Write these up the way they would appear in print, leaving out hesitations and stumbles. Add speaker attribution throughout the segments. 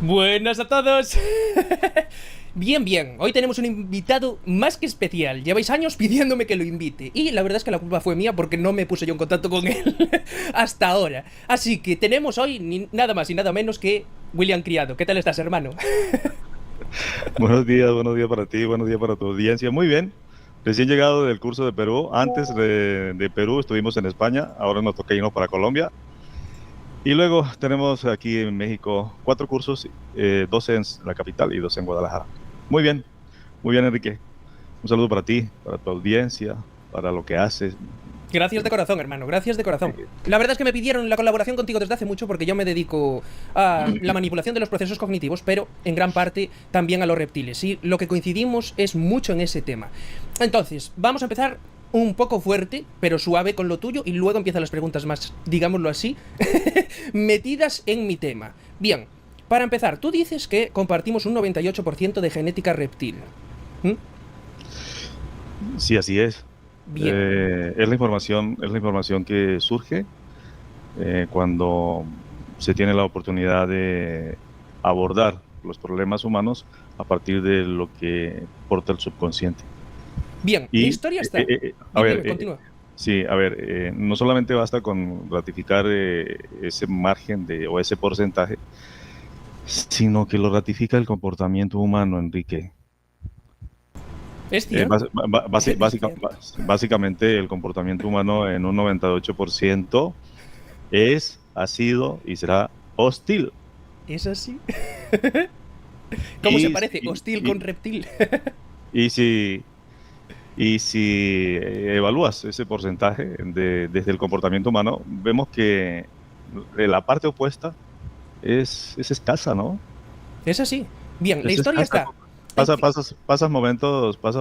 Speaker 1: Buenas a todos. Bien, bien. Hoy tenemos un invitado más que especial. Lleváis años pidiéndome que lo invite. Y la verdad es que la culpa fue mía porque no me puse yo en contacto con él hasta ahora. Así que tenemos hoy nada más y nada menos que William Criado. ¿Qué tal estás, hermano?
Speaker 2: Buenos días para ti, buenos días para tu audiencia. Muy bien, recién llegado del curso de Perú. Antes de Perú estuvimos en España, ahora nos toca irnos para Colombia. Y luego tenemos aquí en México 4 cursos, 12 en la capital y 12 en Guadalajara. Muy bien, Enrique. Un saludo para ti, para tu audiencia, para lo que haces.
Speaker 1: Gracias de corazón, hermano. Gracias de corazón.
Speaker 2: Eh,
Speaker 1: La verdad es que me pidieron la colaboración contigo desde hace mucho porque yo me dedico a la manipulación de los procesos cognitivos, pero en gran parte también a los reptiles. Y lo que coincidimos es mucho en ese tema. Entonces, vamos a empezar un poco fuerte, pero suave con lo tuyo, y luego empiezan las preguntas más, digámoslo así, metidas en mi tema. Bien, para empezar, tú dices que compartimos un 98% de genética reptil. ¿Mm?
Speaker 2: Sí, así es.
Speaker 1: Bien.
Speaker 2: Es la información que surge cuando se tiene la oportunidad de abordar los problemas humanos a partir de lo que porta el subconsciente.
Speaker 1: Bien, la
Speaker 2: Y,
Speaker 1: historia está.
Speaker 2: a
Speaker 1: Dime,
Speaker 2: ver,
Speaker 1: dime, continúa.
Speaker 2: sí, a ver, no solamente basta con ratificar ese margen o ese porcentaje, sino que lo ratifica el comportamiento humano, Enrique.
Speaker 1: Es cierto. Es cierto.
Speaker 2: Básicamente el comportamiento humano en un 98% ha sido y será hostil.
Speaker 1: ¿Es así? ¿Cómo se
Speaker 2: Y,
Speaker 1: parece? Hostil
Speaker 2: y,
Speaker 1: con reptil.
Speaker 2: y si, y si evalúas ese porcentaje desde el comportamiento humano, vemos que la parte opuesta es escasa, ¿no?
Speaker 1: Es así. Bien, la
Speaker 2: Es
Speaker 1: historia
Speaker 2: escasa.
Speaker 1: está en que...
Speaker 2: Pasas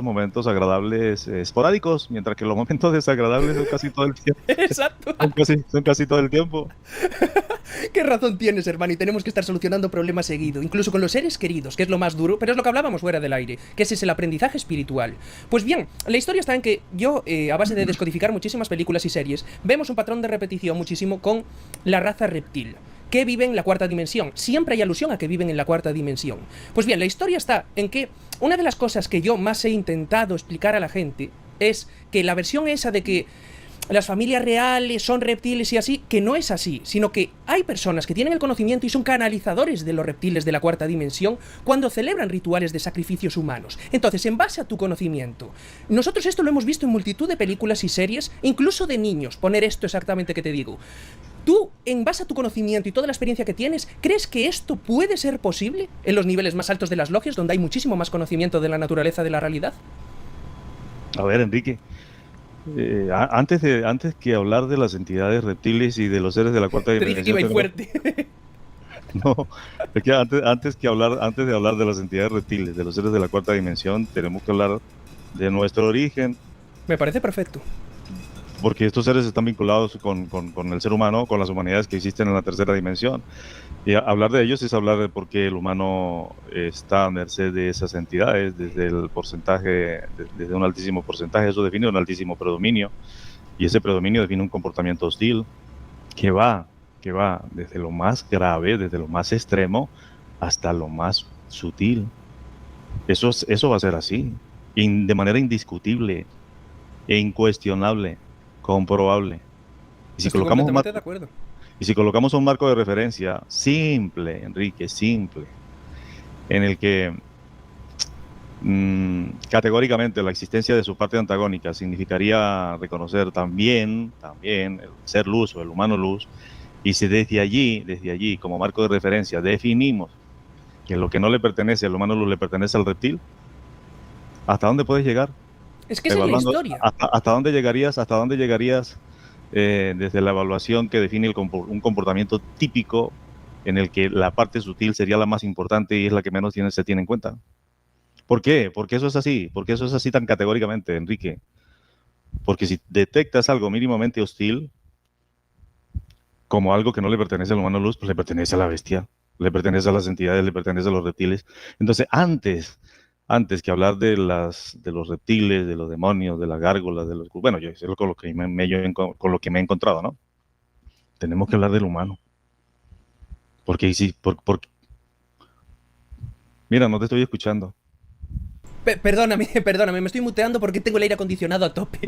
Speaker 2: momentos agradables esporádicos, mientras que los momentos desagradables son casi todo el tiempo.
Speaker 1: Exacto.
Speaker 2: Son casi todo el tiempo.
Speaker 1: ¿Qué razón tienes, hermano? Y tenemos que estar solucionando problemas seguido, incluso con los seres queridos, que es lo más duro, pero es lo que hablábamos fuera del aire, que ese es el aprendizaje espiritual. Pues bien, la historia está en que yo, a base de descodificar muchísimas películas y series, vemos un patrón de repetición muchísimo con la raza reptil que vive en la cuarta dimensión. Siempre hay alusión a que viven en la cuarta dimensión. Pues bien, la historia está en que una de las cosas que yo más he intentado explicar a la gente es que la versión esa de que las familias reales son reptiles y así, que no es así, sino que hay personas que tienen el conocimiento y son canalizadores de los reptiles de la cuarta dimensión cuando celebran rituales de sacrificios humanos. Entonces, en base a tu conocimiento, nosotros esto lo hemos visto en multitud de películas y series, incluso de niños, poner esto exactamente que te digo. Tú, en base a tu conocimiento y toda la experiencia que tienes, ¿crees que esto puede ser posible en los niveles más altos de las logias, donde hay muchísimo más conocimiento de la naturaleza de la realidad?
Speaker 2: A ver, Enrique, antes que hablar de las entidades reptiles y de los seres de la cuarta
Speaker 1: Te dije que
Speaker 2: dimensión,
Speaker 1: iba a ir fuerte.
Speaker 2: no, es que antes de hablar de las entidades reptiles, de los seres de la cuarta dimensión, tenemos que hablar de nuestro origen,
Speaker 1: Me parece perfecto.
Speaker 2: porque estos seres están vinculados con el ser humano, con las humanidades que existen en la tercera dimensión. Y hablar de ellos es hablar de por qué el humano está a merced de esas entidades, desde el porcentaje, desde un altísimo porcentaje, eso define un altísimo predominio, y ese predominio define un comportamiento hostil que va, que va desde lo más grave, desde lo más extremo, hasta lo más sutil. Eso va a ser así, de manera indiscutible e incuestionable, comprobable. Y si
Speaker 1: Estoy
Speaker 2: colocamos un
Speaker 1: completamente de
Speaker 2: marco,
Speaker 1: acuerdo.
Speaker 2: y si colocamos un marco de referencia simple, Enrique, simple, en el que categóricamente la existencia de su parte antagónica significaría reconocer también el ser luz o el humano luz, y si desde allí, como marco de referencia, definimos que lo que no le pertenece al humano luz le pertenece al reptil, ¿hasta dónde puedes llegar?
Speaker 1: Es que esa es la
Speaker 2: Evaluando,
Speaker 1: historia.
Speaker 2: hasta dónde llegarías desde la evaluación que define un comportamiento típico en el que la parte sutil sería la más importante y es la que menos se tiene en cuenta. ¿Por qué? Porque eso es así. Porque eso es así tan categóricamente, Enrique. Porque si detectas algo mínimamente hostil, como algo que no le pertenece al humano luz, pues le pertenece a la bestia, le pertenece a las entidades, le pertenece a los reptiles. Entonces, antes que hablar de los reptiles, de los demonios, de las gárgolas, bueno, yo es con lo que con lo que me he encontrado, ¿no? Tenemos que hablar del humano. Porque, sí, Mira, no te estoy escuchando.
Speaker 1: Perdóname, perdóname, me estoy muteando porque tengo el aire acondicionado a tope.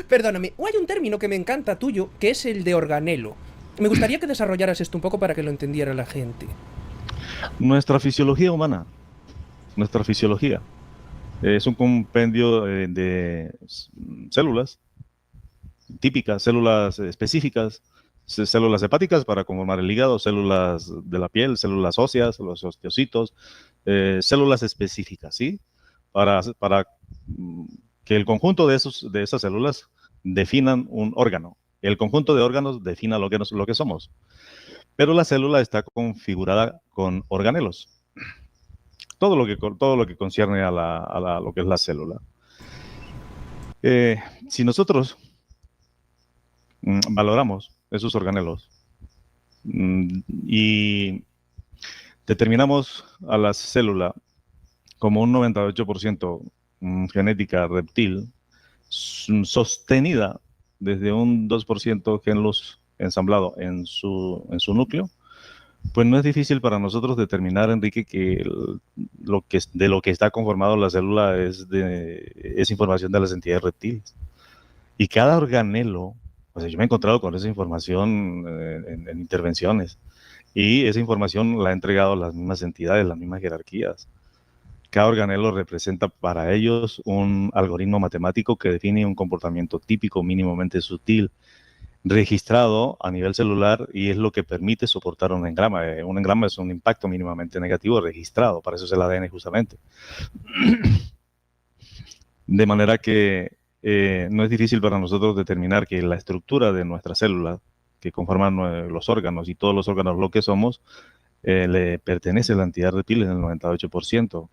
Speaker 1: Perdóname. O hay un término que me encanta tuyo, que es el de organelo. Me gustaría que desarrollaras esto un poco para que lo entendiera la gente.
Speaker 2: Nuestra fisiología humana, nuestra fisiología, es un compendio células típicas, células específicas, células hepáticas para conformar el hígado, células de la piel, células óseas, los osteocitos, células específicas, ¿sí? Para que el conjunto de esas células definan un órgano. El conjunto de órganos defina lo que somos. Pero la célula está configurada con organelos. Todo lo que concierne a lo que es la célula. Si nosotros valoramos esos organelos y determinamos a la célula como un 98% genética reptil, sostenida desde un 2% gen luz ensamblado en su núcleo, pues no es difícil para nosotros determinar, Enrique, que de lo que está conformado la célula es información de las entidades reptiles. Y cada organelo, o sea, yo me he encontrado con esa información en intervenciones, y esa información la ha entregado las mismas entidades, las mismas jerarquías. Cada organelo representa para ellos un algoritmo matemático que define un comportamiento típico mínimamente sutil, registrado a nivel celular, y es lo que permite soportar un engrama. Un engrama es un impacto mínimamente negativo registrado, para eso es el ADN justamente. De manera que no es difícil para nosotros determinar que la estructura de nuestra célula, que conforman los órganos y todos los órganos lo que somos, le pertenece a la entidad reptil en el 98%.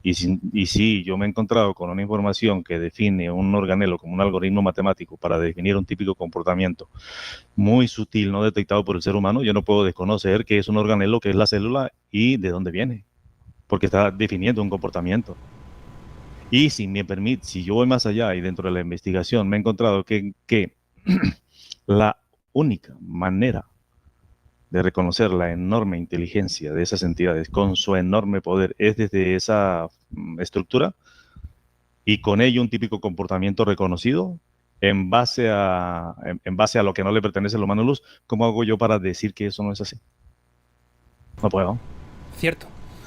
Speaker 2: Y si yo me he encontrado con una información que define un organelo como un algoritmo matemático para definir un típico comportamiento muy sutil, no detectado por el ser humano, yo no puedo desconocer qué es un organelo, qué es la célula y de dónde viene, porque está definiendo un comportamiento. Y si yo voy más allá y dentro de la investigación me he encontrado que la única manera de reconocer la enorme inteligencia de esas entidades con su enorme poder es desde esa estructura, y con ello un típico comportamiento reconocido en base a lo que no le pertenece al humano luz. ¿Cómo hago yo para decir que eso no es así? No puedo.
Speaker 1: Cierto.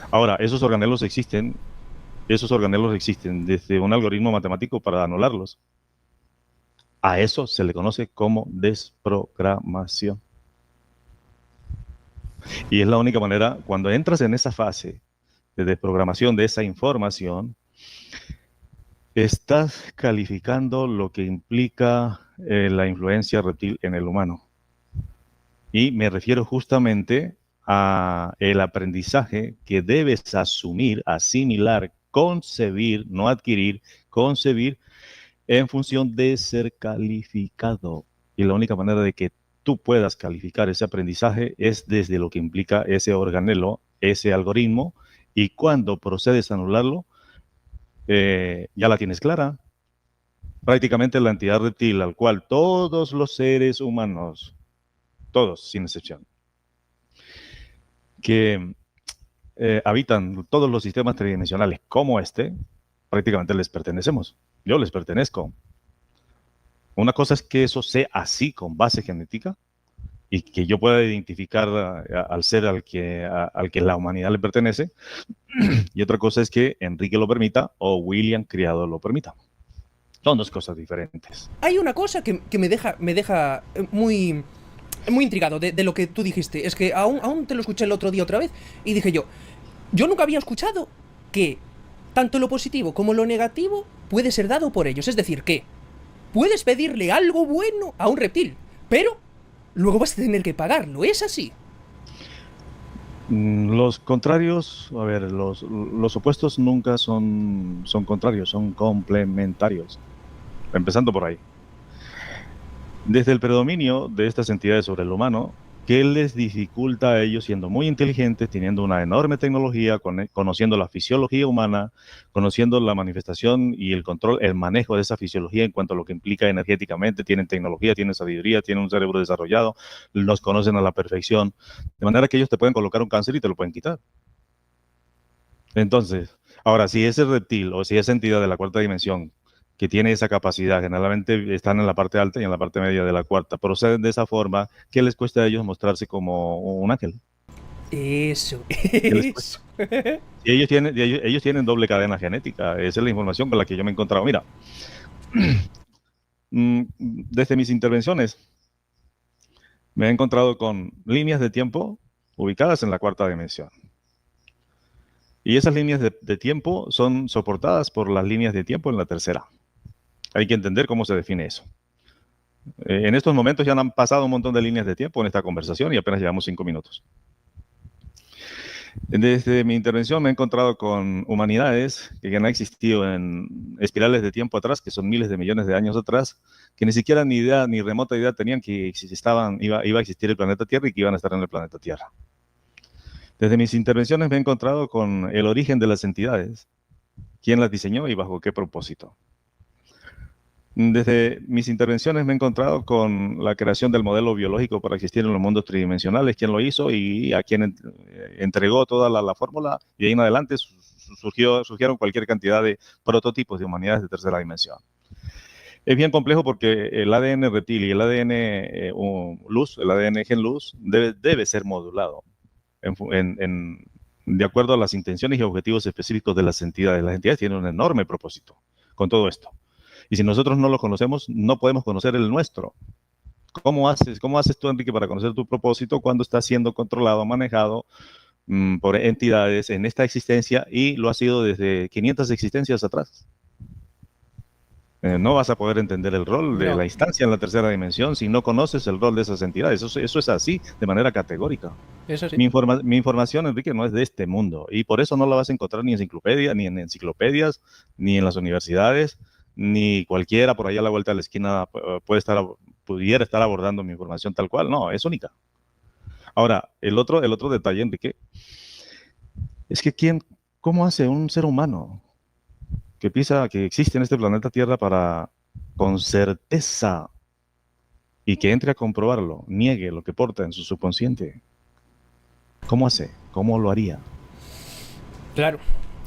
Speaker 2: Ahora, esos organelos existen desde un algoritmo matemático para anularlos. A eso se le conoce como desprogramación. Y es la única manera, cuando entras en esa fase de desprogramación de esa información, estás calificando lo que implica la influencia reptil en el humano. Y me refiero justamente a el aprendizaje que debes asumir, asimilar, concebir, no adquirir, concebir en función de ser calificado. Y la única manera de que tú puedas calificar ese aprendizaje es desde lo que implica ese organelo, ese algoritmo, y cuando procedes a anularlo, ya la tienes clara. Prácticamente la entidad reptil al cual todos los seres humanos, todos sin excepción, que habitan todos los sistemas tridimensionales como este, prácticamente les pertenecemos. Yo les pertenezco. Una cosa es que eso sea así con base genética y que yo pueda identificar al ser al que la humanidad le pertenece, y otra cosa es que Enrique lo permita o William Criado lo permita. Son dos cosas diferentes.
Speaker 1: Hay una cosa que me deja muy, muy intrigado de lo que tú dijiste. Es que aún te lo escuché el otro día otra vez y dije yo nunca había escuchado que tanto lo positivo como lo negativo puede ser dado por ellos. Es decir, que puedes pedirle algo bueno a un reptil, pero luego vas a tener que pagarlo. ¿Es así?
Speaker 2: Los contrarios, a ver, los opuestos nunca son contrarios, son complementarios. Empezando por ahí. Desde el predominio de estas entidades sobre el humano, ¿qué les dificulta a ellos, siendo muy inteligentes, teniendo una enorme tecnología, conociendo la fisiología humana, conociendo la manifestación y el control, el manejo de esa fisiología en cuanto a lo que implica energéticamente? Tienen tecnología, tienen sabiduría, tienen un cerebro desarrollado, los conocen a la perfección, de manera que ellos te pueden colocar un cáncer y te lo pueden quitar. Entonces, ahora, si ese reptil o si esa entidad de la cuarta dimensión que tiene esa capacidad, generalmente están en la parte alta y en la parte media de la cuarta, proceden de esa forma, ¿qué les cuesta a ellos mostrarse como un ángel?
Speaker 1: Eso,
Speaker 2: ¿Qué les cuesta?
Speaker 1: eso.
Speaker 2: Y ellos tienen doble cadena genética, esa es la información con la que yo me he encontrado. Mira, desde mis intervenciones me he encontrado con líneas de tiempo ubicadas en la cuarta dimensión. Y esas líneas de tiempo son soportadas por las líneas de tiempo en la tercera. Hay que entender cómo se define eso. En estos momentos ya han pasado un montón de líneas de tiempo en esta conversación y apenas llevamos 5 minutos. Desde mi intervención me he encontrado con humanidades que han existido en espirales de tiempo atrás, que son miles de millones de años atrás, que ni siquiera ni idea, ni remota idea tenían que iba a existir el planeta Tierra y que iban a estar en el planeta Tierra. Desde mis intervenciones me he encontrado con el origen de las entidades, quién las diseñó y bajo qué propósito. Desde mis intervenciones me he encontrado con la creación del modelo biológico para existir en los mundos tridimensionales, quién lo hizo y a quién entregó toda la fórmula, y de ahí en adelante surgieron cualquier cantidad de prototipos de humanidades de tercera dimensión. Es bien complejo porque el ADN reptil y el ADN luz, el ADN gen luz, debe ser modulado de acuerdo a las intenciones y objetivos específicos de las entidades. Las entidades tienen un enorme propósito con todo esto. Y si nosotros no lo conocemos, no podemos conocer el nuestro. ¿Cómo haces tú, Enrique, para conocer tu propósito cuando estás siendo controlado, manejado por entidades en esta existencia y lo ha sido desde 500 existencias atrás? No vas a poder entender el rol de la instancia en la tercera dimensión si no conoces el rol de esas entidades. Eso es así, de manera categórica.
Speaker 1: Eso sí.
Speaker 2: Mi información, Enrique, no es de este mundo y por eso no la vas a encontrar ni en enciclopedias, ni en las universidades, ni cualquiera por allá a la vuelta de la esquina pudiera estar abordando mi información tal cual. No, es única. Ahora, el otro detalle, Enrique, es que ¿cómo hace un ser humano que existe en este planeta Tierra para, con certeza, y que entre a comprobarlo, niegue lo que porta en su subconsciente? ¿Cómo hace? ¿Cómo lo haría?
Speaker 1: Claro,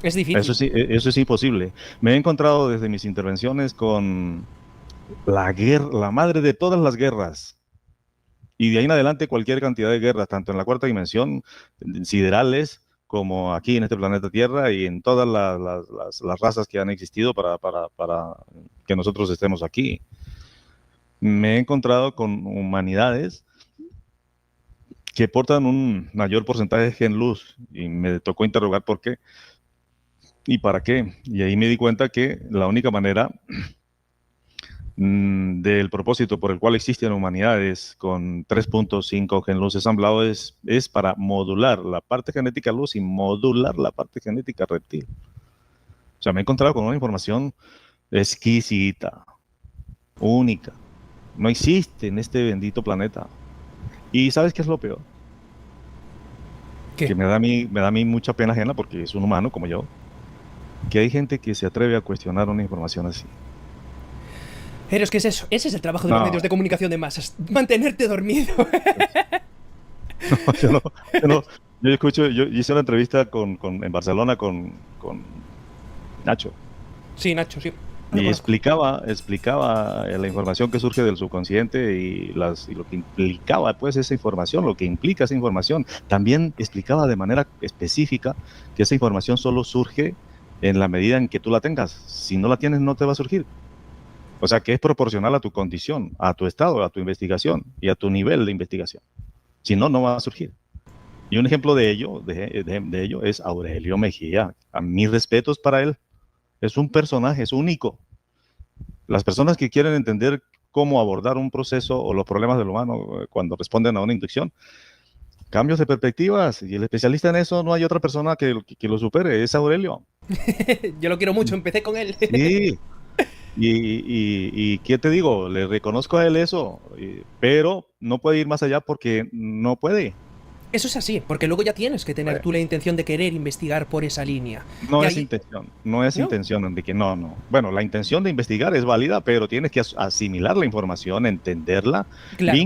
Speaker 1: es difícil.
Speaker 2: Eso es imposible. Me he encontrado desde mis intervenciones con la madre de todas las guerras. Y de ahí en adelante cualquier cantidad de guerras, tanto en la cuarta dimensión, siderales, como aquí en este planeta Tierra y en todas las razas que han existido para que nosotros estemos aquí. Me he encontrado con humanidades que portan un mayor porcentaje de gen luz y me tocó interrogar por qué y para qué. Y ahí me di cuenta que la única manera del propósito por el cual existen humanidades con 3.5 gen luz ensamblado es para modular la parte genética luz y modular la parte genética reptil. O sea, me he encontrado con una información exquisita, única. No existe en este bendito planeta. ¿Y sabes qué es lo peor?
Speaker 1: ¿Qué?
Speaker 2: Que me da a mí mucha pena ajena porque es un humano como yo, que hay gente que se atreve a cuestionar una información así.
Speaker 1: Pero es que es eso, ese es el trabajo de los medios de comunicación de masas, mantenerte dormido.
Speaker 2: Yo hice una entrevista en Barcelona con Nacho.
Speaker 1: Sí, Nacho, sí.
Speaker 2: Y explicaba la información que surge del subconsciente y lo que implicaba pues esa información, lo que implica esa información. También explicaba de manera específica que esa información solo surge en la medida en que tú la tengas. Si no la tienes, no te va a surgir. O sea, que es proporcional a tu condición, a tu estado, a tu investigación y a tu nivel de investigación. Si no, no va a surgir. Y un ejemplo de ello, de ello es Aurelio Mejía. A mis respetos para él. Es un personaje, es único. Las personas que quieren entender cómo abordar un proceso o los problemas del humano cuando responden a una inducción, cambios de perspectivas, y el especialista en eso no hay otra persona que lo supere, es Aurelio.
Speaker 1: Yo lo quiero mucho, empecé con él.
Speaker 2: Sí. Y ¿qué te digo? Le reconozco a él eso, pero no puede ir más allá porque no puede.
Speaker 1: Eso es así, porque luego ya tienes que tener tú la intención de querer investigar por esa línea.
Speaker 2: No es intención, Enrique, no. Bueno, la intención de investigar es válida, pero tienes que asimilar la información, entenderla, claro,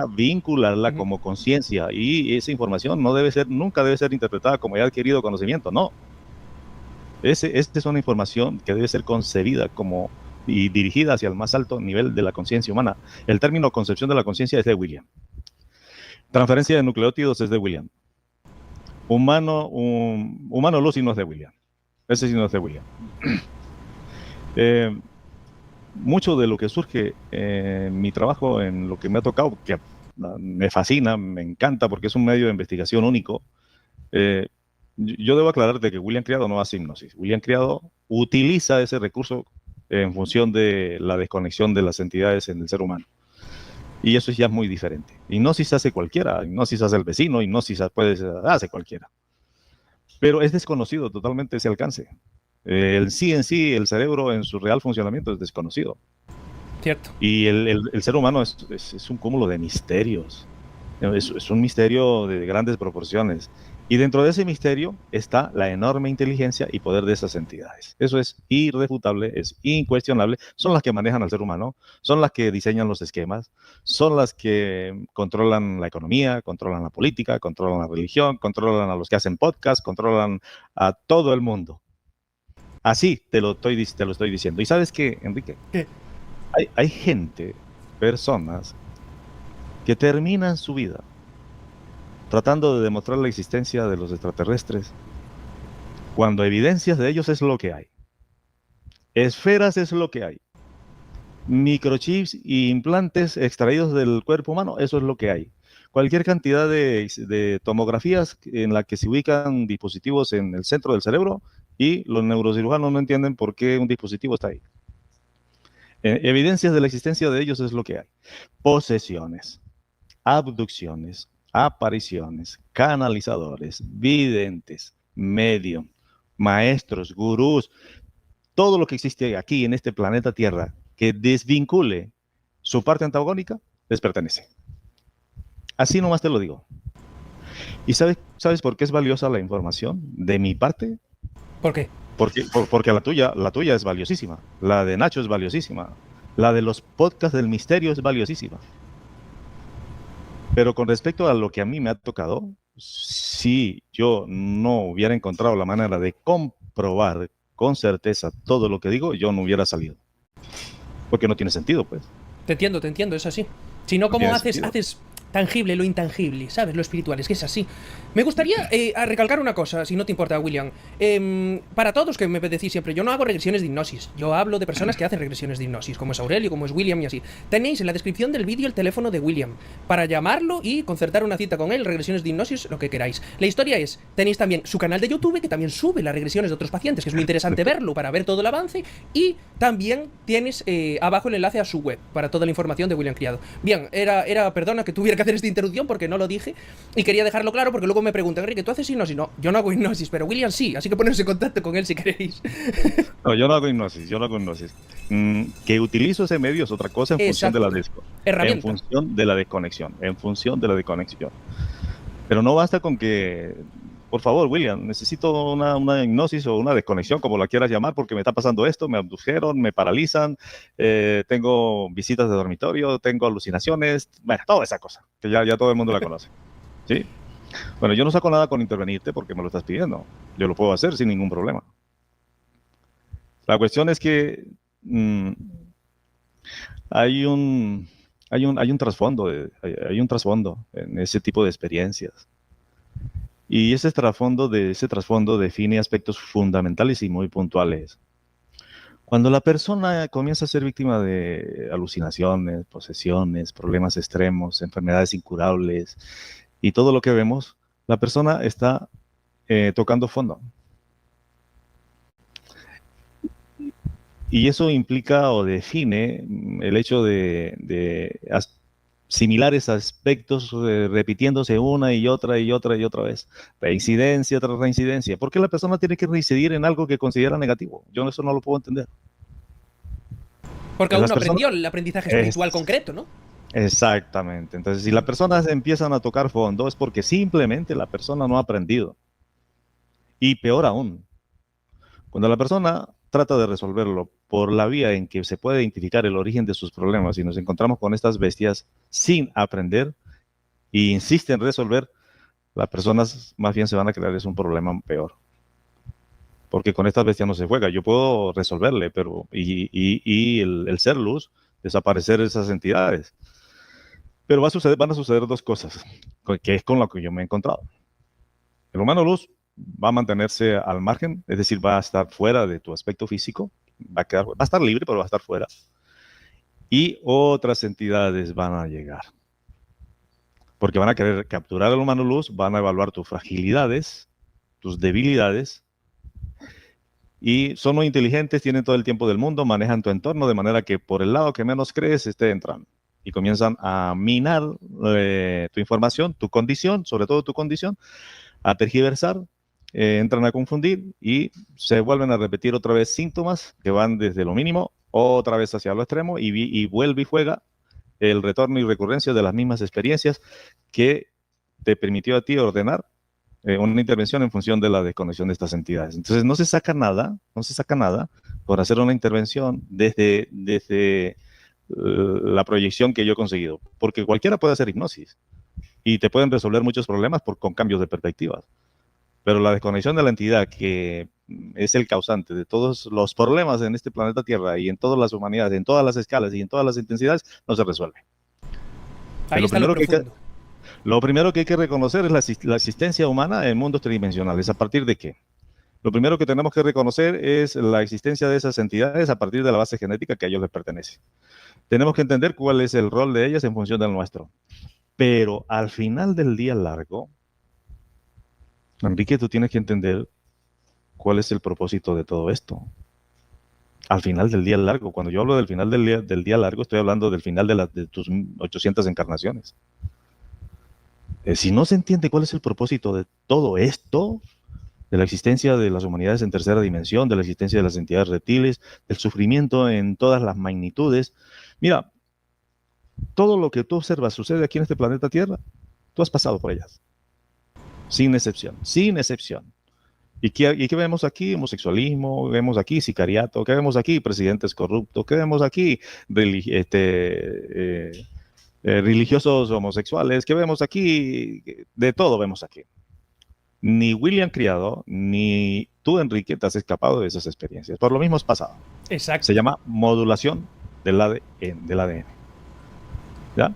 Speaker 2: vincularla como conciencia, y esa información nunca debe ser interpretada como ya adquirido conocimiento, no. Esta es una información que debe ser concebida como y dirigida hacia el más alto nivel de la conciencia humana. El término concepción de la conciencia es de William. Transferencia de nucleótidos es de William. Humano luz y no es de William. Ese sí no es de William. Mucho de lo que surge en mi trabajo, en lo que me ha tocado, que me fascina, me encanta porque es un medio de investigación único. Yo debo aclararte que William Criado no hace hipnosis. William Criado utiliza ese recurso en función de la desconexión de las entidades en el ser humano. Y eso ya es muy diferente. Hipnosis hace cualquiera, hipnosis hace el vecino, hipnosis hace cualquiera. Pero es desconocido totalmente ese alcance. El sí, el cerebro en su real funcionamiento es desconocido.
Speaker 1: Cierto.
Speaker 2: Y el ser humano es un cúmulo de misterios. Es un misterio de grandes proporciones. Y dentro de ese misterio está la enorme inteligencia y poder de esas entidades. Eso es irrefutable, es incuestionable. Son las que manejan al ser humano, son las que diseñan los esquemas, son las que controlan la economía, controlan la política, controlan la religión, controlan a los que hacen podcast, controlan a todo el mundo. Así te lo estoy diciendo. ¿Y sabes qué, Enrique?
Speaker 1: ¿Qué?
Speaker 2: Hay gente, personas, que terminan su vida tratando de demostrar la existencia de los extraterrestres, cuando evidencias de ellos es lo que hay. Esferas es lo que hay. Microchips e implantes extraídos del cuerpo humano, eso es lo que hay. Cualquier cantidad de tomografías en la que se ubican dispositivos en el centro del cerebro y los neurocirujanos no entienden por qué un dispositivo está ahí. Evidencias de la existencia de ellos es lo que hay. Posesiones, abducciones, apariciones, canalizadores, videntes, medium, maestros, gurús, todo lo que existe aquí en este planeta Tierra que desvincule su parte antagónica, les pertenece. Así nomás te lo digo. ¿Y sabes por qué es valiosa la información de mi parte?
Speaker 1: ¿Por qué?
Speaker 2: Porque la tuya es valiosísima, la de Nacho es valiosísima, la de los podcasts del misterio es valiosísima. Pero con respecto a lo que a mí me ha tocado, si yo no hubiera encontrado la manera de comprobar con certeza todo lo que digo, yo no hubiera salido. Porque no tiene sentido, pues.
Speaker 1: Te entiendo, es así. Si no, ¿cómo haces tangible lo intangible? ¿Sabes? Lo espiritual, es que es así. Me gustaría recalcar una cosa, si no te importa, William. Para todos que me decís siempre, yo no hago regresiones de hipnosis. Yo hablo de personas que hacen regresiones de hipnosis, como es Aurelio, como es William y así. Tenéis en la descripción del vídeo el teléfono de William para llamarlo y concertar una cita con él, regresiones de hipnosis, lo que queráis. La historia es, tenéis también su canal de YouTube, que también sube las regresiones de otros pacientes, que es muy interesante verlo para ver todo el avance. Y también tienes abajo el enlace a su web para toda la información de William Criado. Bien, perdona que tuviera que hacer esta interrupción porque no lo dije y quería dejarlo claro porque luego me preguntan, Enrique, ¿tú haces hipnosis? No, yo no hago hipnosis, pero William sí, así que poneros en contacto con él si queréis.
Speaker 2: No, yo no hago hipnosis. Que utilizo ese medio es otra cosa en función de la desconexión, en función de la desconexión. Pero no basta con que, por favor, William, necesito una hipnosis o una desconexión, como la quieras llamar, porque me está pasando esto, me abdujeron, me paralizan, tengo visitas de dormitorio, tengo alucinaciones, bueno, toda esa cosa, que ya todo el mundo la conoce. ¿Sí? Bueno, yo no saco nada con intervenirte porque me lo estás pidiendo. Yo lo puedo hacer sin ningún problema. La cuestión es que hay un trasfondo, hay un trasfondo en ese tipo de experiencias. Y ese trasfondo define aspectos fundamentales y muy puntuales. Cuando la persona comienza a ser víctima de alucinaciones, posesiones, problemas extremos, enfermedades incurables y todo lo que vemos, la persona está tocando fondo. Y eso implica o define el hecho de similares aspectos repitiéndose una y otra vez. Reincidencia tras reincidencia. ¿Por qué la persona tiene que reincidir en algo que considera negativo? Yo eso no lo puedo entender.
Speaker 1: Porque aún no aprendió el aprendizaje espiritual concreto, ¿no?
Speaker 2: Exactamente. Entonces, si las personas empiezan a tocar fondo, es porque simplemente la persona no ha aprendido. Y peor aún, cuando la persona trata de resolverlo por la vía en que se puede identificar el origen de sus problemas y nos encontramos con estas bestias sin aprender e insiste en resolver, las personas más bien se van a crear es un problema peor. porque con estas bestias no se juega. Yo puedo resolverle, pero y el ser luz, desaparecer esas entidades. Pero van a suceder dos cosas, que es con lo que yo me he encontrado. El humano luz va a mantenerse al margen, es decir, va a estar fuera de tu aspecto físico, va a estar libre, pero va a estar fuera. Y otras entidades van a llegar, porque van a querer capturar al humano luz, van a evaluar tus fragilidades, tus debilidades, y son muy inteligentes, tienen todo el tiempo del mundo, manejan tu entorno de manera que por el lado que menos crees esté entrando. Y comienzan a minar tu información, tu condición, sobre todo tu condición, a tergiversar, entran a confundir y se vuelven a repetir otra vez síntomas que van desde lo mínimo, otra vez hacia lo extremo y vuelve y juega el retorno y recurrencia de las mismas experiencias que te permitió a ti ordenar una intervención en función de la desconexión de estas entidades. Entonces no se saca nada por hacer una intervención desde la proyección que yo he conseguido, porque cualquiera puede hacer hipnosis y te pueden resolver muchos problemas con cambios de perspectivas, pero la desconexión de la entidad que es el causante de todos los problemas en este planeta Tierra y en todas las humanidades, en todas las escalas y en todas las intensidades, no se resuelve.
Speaker 1: Ahí está lo profundo.
Speaker 2: Lo primero que hay que reconocer es la existencia humana en mundos tridimensionales. ¿A partir de qué? Lo primero que tenemos que reconocer es la existencia de esas entidades a partir de la base genética que a ellos les pertenece. Tenemos que entender cuál es el rol de ellas en función del nuestro. Pero al final del día largo, Enrique, tú tienes que entender cuál es el propósito de todo esto. Al final del día largo, cuando yo hablo del final del día largo, estoy hablando del final de tus 800 encarnaciones. Si no se entiende cuál es el propósito de todo esto, de la existencia de las humanidades en tercera dimensión, de la existencia de las entidades reptiles, del sufrimiento en todas las magnitudes. Mira, todo lo que tú observas sucede aquí en este planeta Tierra, tú has pasado por ellas. Sin excepción, sin excepción. ¿Y qué vemos aquí? Homosexualismo, vemos aquí sicariato, ¿qué vemos aquí? Presidentes corruptos, ¿qué vemos aquí? Religiosos homosexuales, ¿qué vemos aquí? De todo vemos aquí. Ni William Criado, ni tú, Enrique, te has escapado de esas experiencias. Por lo mismo has pasado.
Speaker 1: Exacto.
Speaker 2: Se llama modulación del ADN. ¿Ya?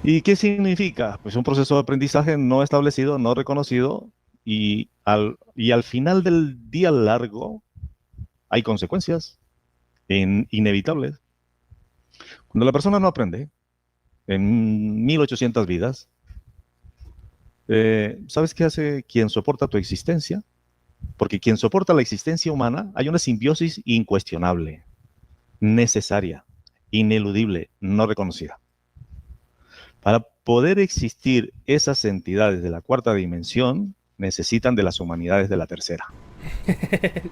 Speaker 2: ¿Y qué significa? Pues un proceso de aprendizaje no establecido, no reconocido, y al final del día largo hay consecuencias inevitables. Cuando la persona no aprende, en 1800 vidas, ¿sabes qué hace quien soporta tu existencia? Porque quien soporta la existencia humana, hay una simbiosis incuestionable, necesaria, ineludible, no reconocida. Para poder existir esas entidades de la cuarta dimensión, necesitan de las humanidades de la tercera.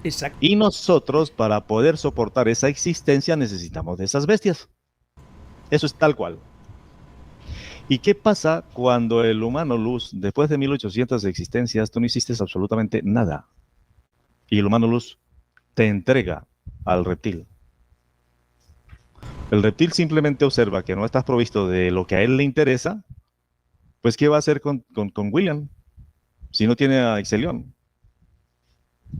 Speaker 1: Exacto.
Speaker 2: Y nosotros, para poder soportar esa existencia, necesitamos de esas bestias. Eso es tal cual. ¿Y qué pasa cuando el humano luz, después de 1800 existencias, tú no hiciste absolutamente nada? Y el humano luz te entrega al reptil. El reptil simplemente observa que no estás provisto de lo que a él le interesa, pues ¿qué va a hacer con William si no tiene a Ixelión?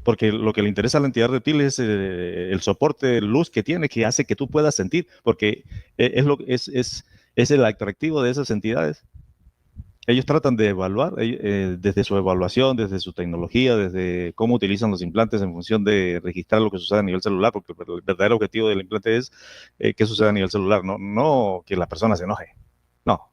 Speaker 2: Porque lo que le interesa a la entidad reptil es el soporte luz que tiene, que hace que tú puedas sentir, porque es el atractivo de esas entidades. Ellos tratan de evaluar desde su evaluación, desde su tecnología, desde cómo utilizan los implantes en función de registrar lo que sucede a nivel celular, porque el verdadero objetivo del implante es qué sucede a nivel celular, no que la persona se enoje. No.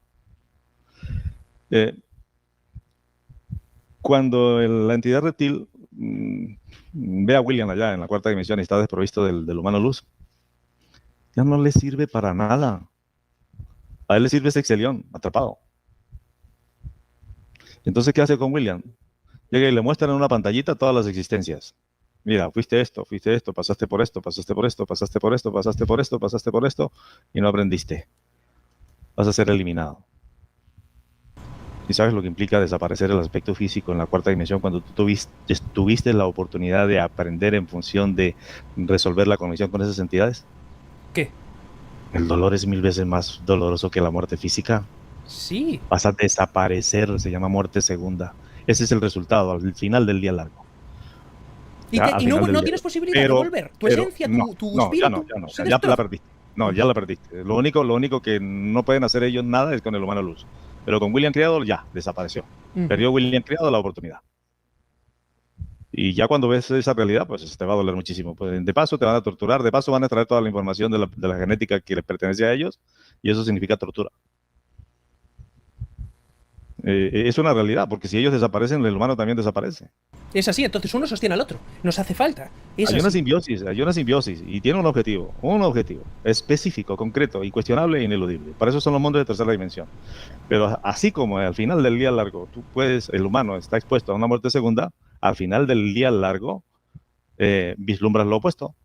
Speaker 2: Cuando la entidad reptil ve a William allá en la cuarta dimensión y está desprovisto del humano luz, ya no le sirve para nada. A él le sirve ese Ixelión atrapado. Entonces, ¿qué hace con William? Llega y le muestra en una pantallita todas las existencias. Mira, fuiste esto, pasaste por esto, pasaste por esto, pasaste por esto, pasaste por esto, pasaste por esto, y no aprendiste. Vas a ser eliminado. ¿Y sabes lo que implica desaparecer el aspecto físico en la cuarta dimensión cuando tú tuviste la oportunidad de aprender en función de resolver la conexión con esas entidades?
Speaker 1: ¿Qué?
Speaker 2: El dolor es 1000 veces más doloroso que la muerte física.
Speaker 1: Sí.
Speaker 2: Vas a desaparecer, se llama muerte segunda. Ese es el resultado al final del día largo.
Speaker 1: Y no tienes posibilidad de volver. Tu esencia, tu espíritu.
Speaker 2: Ya la perdiste. No, ya la perdiste. Lo único que no pueden hacer ellos nada es con el humano luz. Pero con William Criado ya desapareció. Perdió William Criado la oportunidad. Y ya cuando ves esa realidad, pues te va a doler muchísimo. Pues, de paso te van a torturar, de paso van a traer toda la información de la genética que les pertenece a ellos, y eso significa tortura. Es una realidad, porque si ellos desaparecen, el humano también desaparece.
Speaker 1: Es así, entonces uno sostiene al otro. Nos hace falta.
Speaker 2: Hay una simbiosis, y tiene un objetivo específico, concreto, incuestionable e ineludible. Para eso son los mundos de tercera dimensión. Pero así como al final del día largo, el humano está expuesto a una muerte segunda, al final del día largo, vislumbras lo opuesto.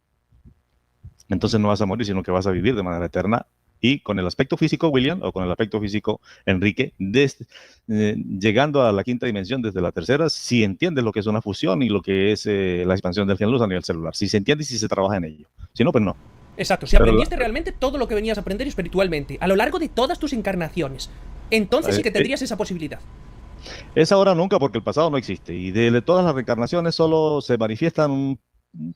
Speaker 2: Entonces no vas a morir, sino que vas a vivir de manera eterna. Y con el aspecto físico, William, o con el aspecto físico, Enrique, llegando a la quinta dimensión desde la tercera, si entiendes lo que es una fusión y lo que es la expansión del gen luz a nivel celular. Si se entiende y si se trabaja en ello. Si no, pues no.
Speaker 1: Exacto, si aprendiste realmente todo lo que venías a aprender espiritualmente, a lo largo de todas tus encarnaciones, entonces sí que tendrías esa posibilidad.
Speaker 2: Es ahora o nunca, porque el pasado no existe. Y de todas las reencarnaciones solo se manifiestan un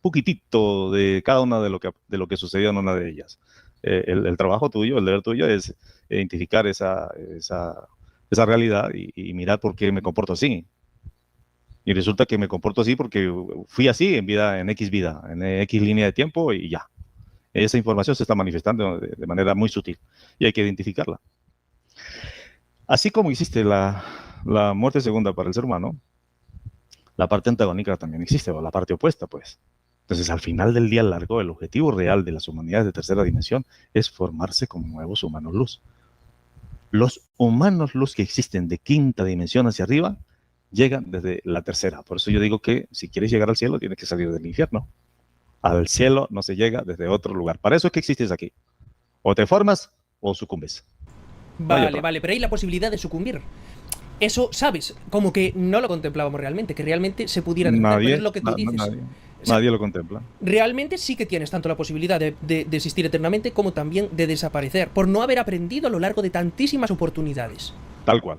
Speaker 2: poquitito de cada una de lo que sucedió en una de ellas. El trabajo tuyo, el deber tuyo es identificar esa realidad y mirar por qué me comporto así. Y resulta que me comporto así porque fui así en X vida, en X línea de tiempo y ya. Esa información se está manifestando de manera muy sutil y hay que identificarla. Así como existe la muerte segunda para el ser humano, la parte antagónica también existe, o la parte opuesta, pues. Entonces, al final del día largo, el objetivo real de las humanidades de tercera dimensión es formarse como nuevos humanos luz. Los humanos luz que existen de quinta dimensión hacia arriba llegan desde la tercera. Por eso yo digo que si quieres llegar al cielo, tienes que salir del infierno. Al cielo no se llega desde otro lugar. Para eso es que existes aquí. O te formas o sucumbes.
Speaker 1: Vale, pero hay la posibilidad de sucumbir. Eso, ¿sabes? Como que no lo contemplábamos realmente, que realmente se pudiera
Speaker 2: tener,
Speaker 1: pero es lo que tú dices.
Speaker 2: Nadie lo contempla.
Speaker 1: Realmente sí que tienes tanto la posibilidad de existir eternamente como también de desaparecer, por no haber aprendido a lo largo de tantísimas oportunidades.
Speaker 2: Tal cual.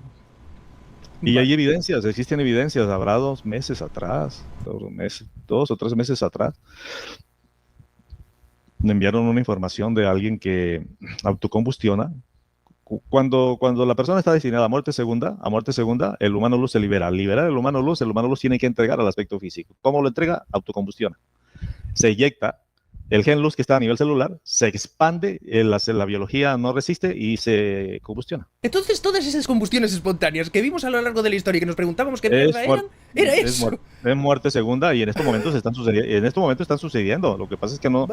Speaker 2: Y hay evidencias, existen evidencias. Habrá 2 meses atrás, 2 o 3 meses atrás, me enviaron una información de alguien que autocombustiona. Cuando la persona está destinada a muerte segunda, el humano luz se libera. Al liberar el humano luz tiene que entregar al aspecto físico. ¿Cómo lo entrega? Autocombustiona. Se inyecta el gen luz que está a nivel celular, se expande, la biología no resiste y se combustiona.
Speaker 1: Entonces todas esas combustiones espontáneas que vimos a lo largo de la historia y que nos preguntábamos qué mierda eran, era eso.
Speaker 2: Es muerte segunda y en estos momentos están sucediendo. Lo que pasa es que no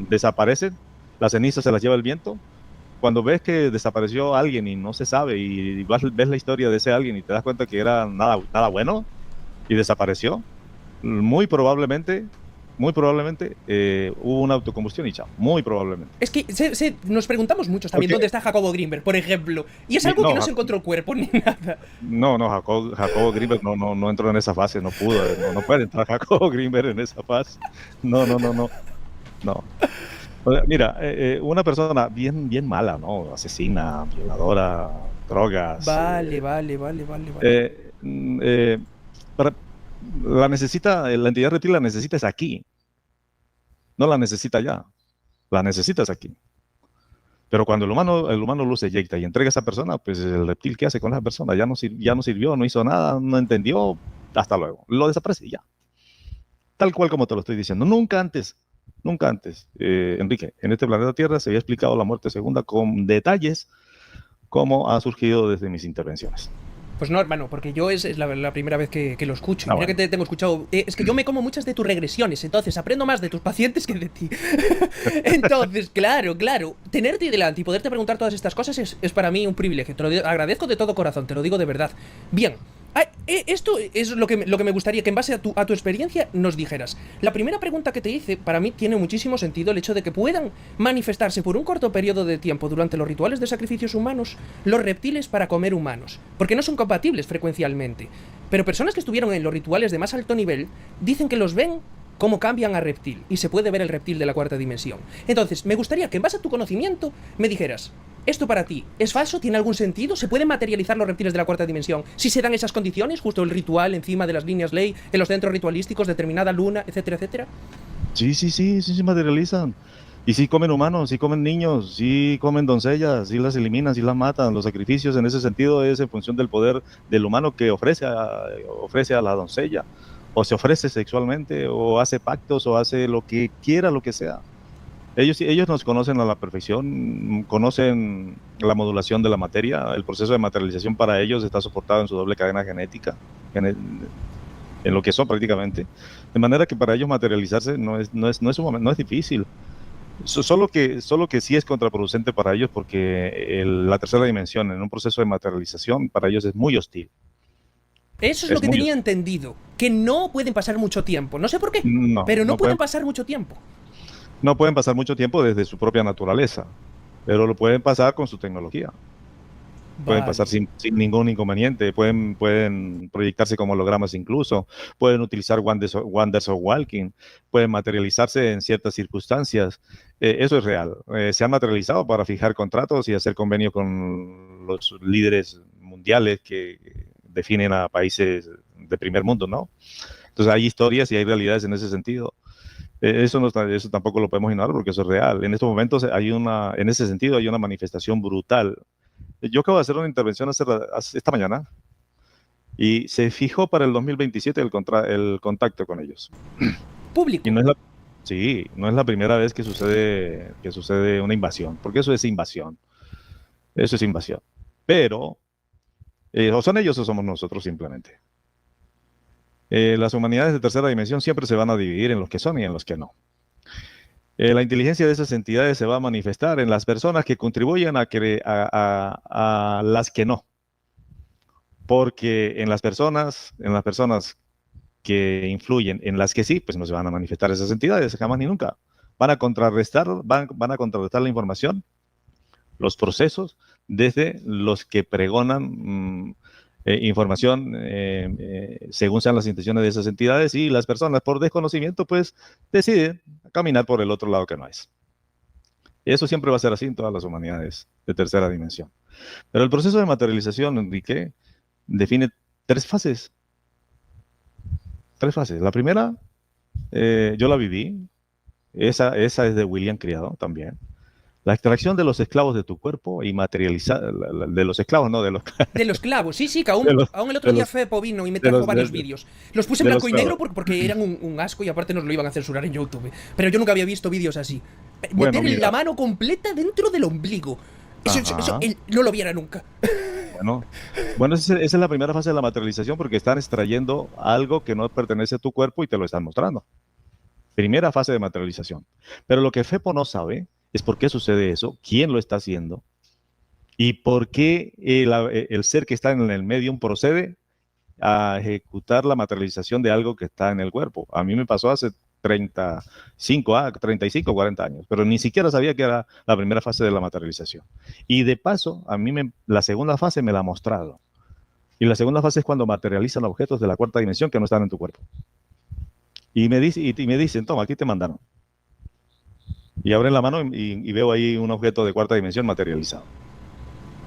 Speaker 2: desaparecen, las cenizas se las lleva el viento. Cuando ves que desapareció alguien y no se sabe y ves la historia de ese alguien y te das cuenta que era nada bueno y desapareció, muy probablemente hubo una autocombustión y chao, muy probablemente.
Speaker 1: Es que nos preguntamos mucho también dónde está Jacobo Greenberg, por ejemplo, y es algo que no se encontró el cuerpo ni nada.
Speaker 2: No, Jacobo Greenberg no entró en esa fase, no pudo, no puede entrar Jacobo Greenberg en esa fase. No. Mira, una persona bien mala, ¿no? Asesina, violadora, drogas.
Speaker 1: Vale.
Speaker 2: La entidad reptil la necesitas aquí. No la necesita allá. La necesitas aquí. Pero cuando el humano luz se eyecta y entrega a esa persona, pues el reptil, ¿qué hace con esa persona? Ya no sirvió, no hizo nada, no entendió, hasta luego. Lo desaparece y ya. Tal cual como te lo estoy diciendo. Nunca antes, Enrique, en este planeta Tierra se había explicado la muerte segunda con detalles como ha surgido desde mis intervenciones.
Speaker 1: Pues no, hermano, porque yo es la primera vez que lo escucho. Mira que te tengo escuchado. Es que yo me como muchas de tus regresiones, entonces aprendo más de tus pacientes que de ti. Entonces, claro, tenerte delante y poderte preguntar todas estas cosas es para mí un privilegio. Te lo agradezco de todo corazón, te lo digo de verdad. Bien. Esto es lo que me gustaría que en base a tu experiencia nos dijeras. La primera pregunta que te hice, para mí tiene muchísimo sentido el hecho de que puedan manifestarse por un corto periodo de tiempo durante los rituales de sacrificios humanos los reptiles para comer humanos, porque no son compatibles frecuencialmente. Pero personas que estuvieron en los rituales de más alto nivel dicen que los ven cómo cambian a reptil, y se puede ver el reptil de la cuarta dimensión. Entonces, me gustaría que en base a tu conocimiento me dijeras, ¿Esto para ti es falso? ¿Tiene algún sentido? ¿Se pueden materializar los reptiles de la cuarta dimensión si se dan esas condiciones? Justo el ritual encima de las líneas ley, en los centros ritualísticos, determinada luna, etcétera, etcétera.
Speaker 2: Sí se materializan. Y sí comen humanos, sí comen niños, sí comen doncellas, sí las eliminan, sí las matan. Los sacrificios en ese sentido es en función del poder del humano que ofrece a la doncella, o se ofrece sexualmente, o hace pactos, o hace lo que quiera, lo que sea. Ellos nos conocen a la perfección, conocen la modulación de la materia. El proceso de materialización para ellos está soportado en su doble cadena genética, en lo que son prácticamente. De manera que para ellos materializarse no es difícil. Solo que sí es contraproducente para ellos porque la tercera dimensión en un proceso de materialización para ellos es muy hostil.
Speaker 1: Eso es lo que tenía entendido, que no pueden pasar mucho tiempo. No sé por qué, pero no pueden pasar mucho tiempo.
Speaker 2: No pueden pasar mucho tiempo desde su propia naturaleza, pero lo pueden pasar con su tecnología. Pueden pasar sin ningún inconveniente, pueden proyectarse como hologramas incluso, pueden utilizar Wonders of Walking, pueden materializarse en ciertas circunstancias. Eso es real. Se han materializado para fijar contratos y hacer convenios con los líderes mundiales que definen a países de primer mundo, ¿no? Entonces hay historias y hay realidades en ese sentido. Eso tampoco lo podemos ignorar porque eso es real. En estos momentos en ese sentido hay una manifestación brutal. Yo acabo de hacer una intervención esta mañana y se fijó para el 2027 el contacto con ellos.
Speaker 1: ¿Público?
Speaker 2: Y no es la primera vez que sucede una invasión, porque eso es invasión. Eso es invasión. Pero, o son ellos o somos nosotros simplemente. Las humanidades de tercera dimensión siempre se van a dividir en los que son y en los que no. La inteligencia de esas entidades se va a manifestar en las personas que contribuyen a las que no. Porque en las personas que influyen en las que sí, pues no se van a manifestar esas entidades, jamás ni nunca. Van a contrarrestar la información, los procesos, desde los que pregonan información según sean las intenciones de esas entidades, y las personas por desconocimiento pues deciden caminar por el otro lado que no es. Eso siempre va a ser así en todas las humanidades de tercera dimensión. Pero el proceso de materialización, Enrique, define tres fases. La primera, yo la viví, esa es de William Criado también. La extracción de los esclavos de tu cuerpo y materializar, de los esclavos, no de los...
Speaker 1: De los clavos, sí, que aún el otro día Fepo vino y me trajo varios vídeos. Los puse en blanco y negro porque eran un asco y aparte nos lo iban a censurar en YouTube. Pero yo nunca había visto vídeos así. Meter la mano completa dentro del ombligo. Eso él no lo viera nunca.
Speaker 2: Bueno, esa es la primera fase de la materialización porque están extrayendo algo que no pertenece a tu cuerpo y te lo están mostrando. Primera fase de materialización. Pero lo que Fepo no sabe es por qué sucede eso, quién lo está haciendo y por qué el ser que está en el medium procede a ejecutar la materialización de algo que está en el cuerpo. A mí me pasó hace 35, 40 años, pero ni siquiera sabía que era la primera fase de la materialización. Y de paso, a mí la segunda fase me la ha mostrado. Y la segunda fase es cuando materializan objetos de la cuarta dimensión que no están en tu cuerpo. Y me dicen, toma, aquí te mandaron. Y abren la mano y veo ahí un objeto de cuarta dimensión materializado.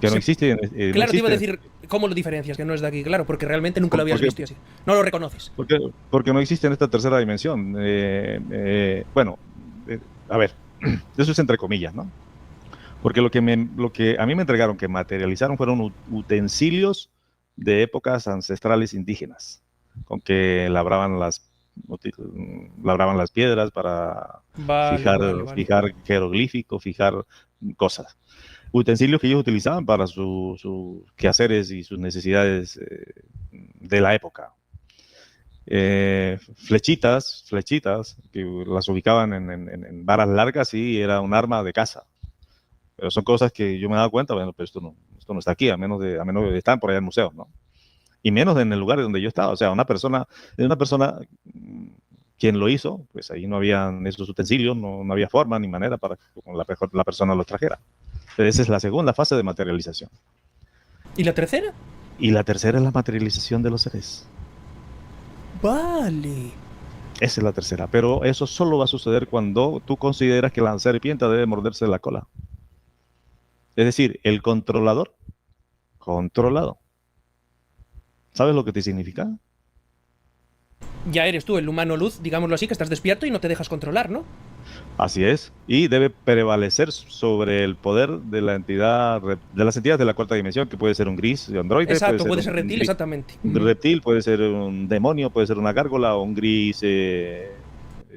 Speaker 2: Que no existe.
Speaker 1: Claro, te iba a decir, ¿cómo lo diferencias que no es de aquí? Claro, porque realmente nunca lo habías visto así. No lo reconoces.
Speaker 2: Porque no existe en esta tercera dimensión. Bueno, a ver, eso es entre comillas, ¿no? Porque lo que a mí me entregaron, que materializaron, fueron utensilios de épocas ancestrales indígenas, con que labraban las piedras para fijar jeroglíficos, fijar cosas. Utensilios que ellos utilizaban para sus quehaceres y sus necesidades de la época. Flechitas, que las ubicaban en varas largas y era un arma de caza. Pero son cosas que yo me he dado cuenta, bueno, pero esto no está aquí, a menos de estar por allá en museos, ¿no? Y menos en el lugar donde yo estaba. O sea, una persona quien lo hizo, pues ahí no habían esos utensilios, no había forma ni manera para que la persona los trajera. Pero esa es la segunda fase de materialización.
Speaker 1: ¿Y la tercera?
Speaker 2: Y la tercera es la materialización de los seres.
Speaker 1: Vale.
Speaker 2: Esa es la tercera. Pero eso solo va a suceder cuando tú consideras que la serpiente debe morderse la cola. Es decir, el controlador, controlado. ¿Sabes lo que te significa?
Speaker 1: Ya eres tú el humano luz, digámoslo así, que estás despierto y no te dejas controlar, ¿no?
Speaker 2: Así es. Y debe prevalecer sobre el poder de la entidad, de las entidades de la cuarta dimensión, que puede ser un gris de androide,
Speaker 1: Exacto, puede ser reptil, exactamente.
Speaker 2: un reptil, puede ser un demonio, puede ser una gárgola, o un gris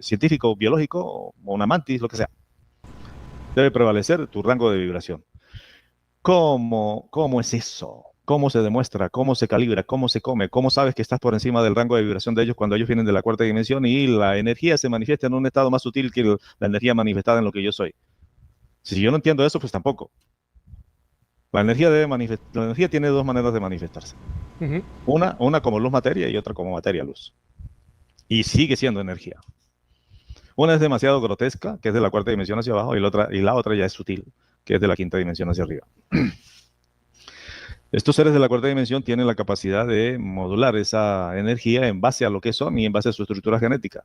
Speaker 2: científico, biológico, o una mantis, lo que sea. Debe prevalecer tu rango de vibración. ¿Cómo es eso? ¿Cómo se demuestra? ¿Cómo se calibra? ¿Cómo se come? ¿Cómo sabes que estás por encima del rango de vibración de ellos cuando ellos vienen de la cuarta dimensión y la energía se manifiesta en un estado más sutil que la energía manifestada en lo que yo soy? Si yo no entiendo eso, pues tampoco. La energía tiene dos maneras de manifestarse. Una como luz materia y otra como materia luz. Y sigue siendo energía. Una es demasiado grotesca, que es de la cuarta dimensión hacia abajo, y la otra ya es sutil, que es de la quinta dimensión hacia arriba. Estos seres de la cuarta dimensión tienen la capacidad de modular esa energía en base a lo que son y en base a su estructura genética.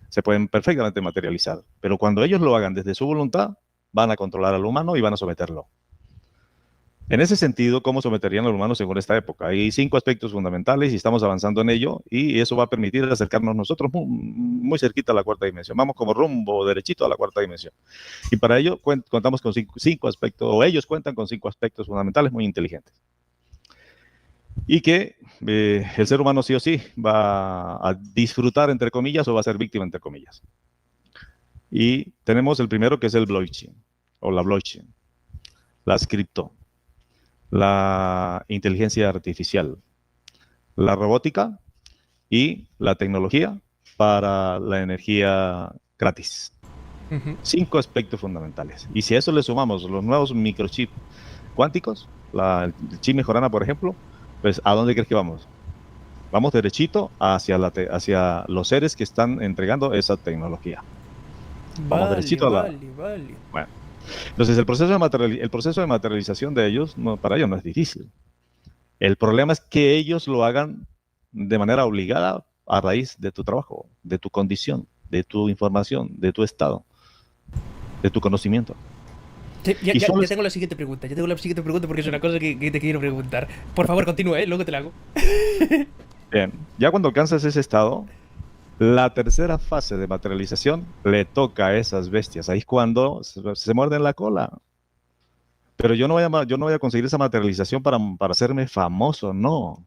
Speaker 2: Se pueden perfectamente materializar, pero cuando ellos lo hagan desde su voluntad, van a controlar al humano y van a someterlo. En ese sentido, ¿cómo someterían al humano según esta época? Hay 5 aspectos fundamentales y estamos avanzando en ello, y eso va a permitir acercarnos nosotros muy cerquita a la cuarta dimensión. Vamos como rumbo derechito a la cuarta dimensión. Y para ello contamos con 5 aspectos, o ellos cuentan con 5 aspectos fundamentales muy inteligentes. Y que el ser humano sí o sí va a disfrutar, entre comillas, o va a ser víctima, entre comillas. Y tenemos el primero, que es el blockchain, o la blockchain, las cripto, la inteligencia artificial, la robótica y la tecnología para la energía gratis. 5 aspectos fundamentales. Y si a eso le sumamos los nuevos microchips cuánticos, el chip mejorana, por ejemplo, pues ¿a dónde crees que vamos? Vamos derechito hacia los seres que están entregando esa tecnología. Vamos derechito a la...
Speaker 1: Vale.
Speaker 2: Bueno, entonces el proceso de materialización de ellos, para ellos no es difícil. El problema es que ellos lo hagan de manera obligada a raíz de tu trabajo, de tu condición, de tu información, de tu estado, de tu conocimiento.
Speaker 1: Ya tengo la siguiente pregunta. Ya tengo la siguiente pregunta porque es una cosa que te quiero preguntar. Por favor, continúe, luego te la hago.
Speaker 2: Bien, ya cuando alcanzas ese estado, la tercera fase de materialización le toca a esas bestias. Ahí es cuando se muerden la cola. Pero yo no voy a conseguir esa materialización para hacerme famoso, no.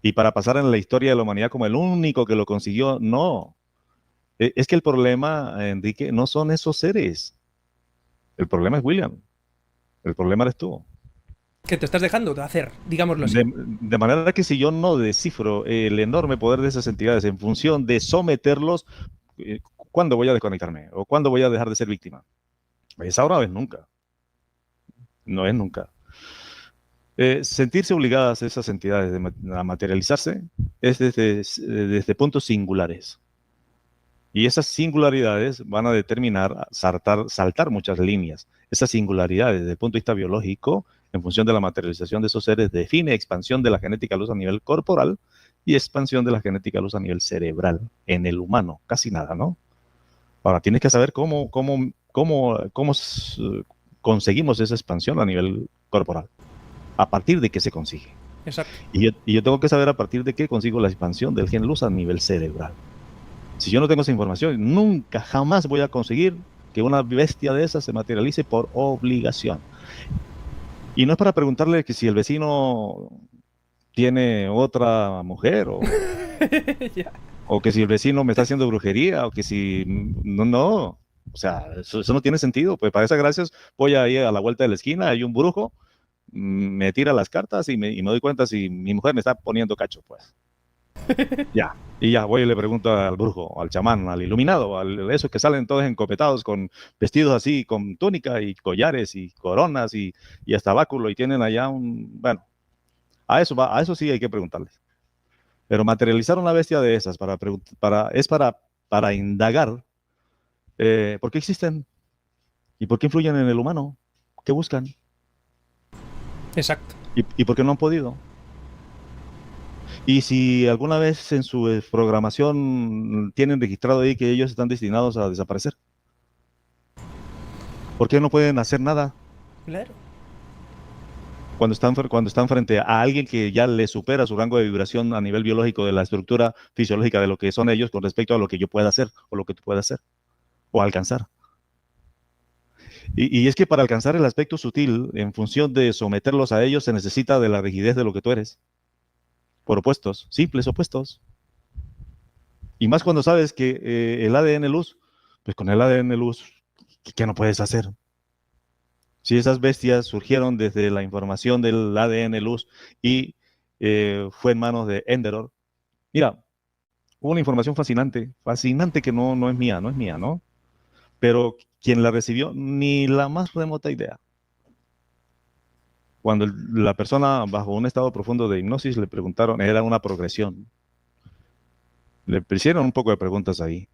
Speaker 2: Y para pasar en la historia de la humanidad como el único que lo consiguió, no. Es que el problema, Enrique, no son esos seres. El problema es William. El problema eres tú.
Speaker 1: Que te estás dejando de hacer, digámoslo así.
Speaker 2: De manera que si yo no descifro el enorme poder de esas entidades en función de someterlos, ¿cuándo voy a desconectarme? ¿O cuándo voy a dejar de ser víctima? ¿Es ahora o es nunca? No es nunca. Sentirse obligadas esas entidades a materializarse es desde puntos singulares. Y esas singularidades van a determinar saltar muchas líneas. Esas singularidades, desde el punto de vista biológico, en función de la materialización de esos seres, define expansión de la genética luz a nivel corporal y expansión de la genética luz a nivel cerebral en el humano. Casi nada, ¿no? Ahora, tienes que saber cómo conseguimos esa expansión a nivel corporal. ¿A partir de qué se consigue?
Speaker 1: Exacto.
Speaker 2: Y yo tengo que saber a partir de qué consigo la expansión del gen luz a nivel cerebral. Si yo no tengo esa información, nunca, jamás voy a conseguir que una bestia de esas se materialice por obligación. Y no es para preguntarle que si el vecino tiene otra mujer
Speaker 1: Ya.
Speaker 2: o que si el vecino me está haciendo brujería o que si... No. O sea, eso no tiene sentido. Pues para esas gracias voy a ir a la vuelta de la esquina, hay un brujo, me tira las cartas y me doy cuenta si mi mujer me está poniendo cacho, pues. Ya. Y ya voy y le pregunto al brujo, al chamán, al iluminado, esos que salen todos encopetados con vestidos así, con túnica y collares y coronas y hasta báculo y tienen allá bueno, a eso sí hay que preguntarles. Pero materializar una bestia de esas para indagar por qué existen y por qué influyen en el humano, qué buscan.
Speaker 1: Exacto.
Speaker 2: Y por qué no han podido. Y si alguna vez en su programación tienen registrado ahí que ellos están destinados a desaparecer, ¿por qué no pueden hacer nada?
Speaker 1: Claro.
Speaker 2: cuando están frente a alguien que ya le supera su rango de vibración a nivel biológico de la estructura fisiológica de lo que son ellos con respecto a lo que yo pueda hacer o lo que tú puedas hacer o alcanzar. Y es que para alcanzar el aspecto sutil, en función de someterlos a ellos, se necesita de la rigidez de lo que tú eres. Por opuestos, simples opuestos. Y más cuando sabes que el ADN luz, pues con el ADN luz, ¿qué no puedes hacer? Si esas bestias surgieron desde la información del ADN luz y fue en manos de Enderor. Mira, hubo una información fascinante, fascinante que no es mía, ¿no? Pero quien la recibió, ni la más remota idea. Cuando la persona bajo un estado profundo de hipnosis le preguntaron, era una progresión. Le hicieron un poco de preguntas ahí.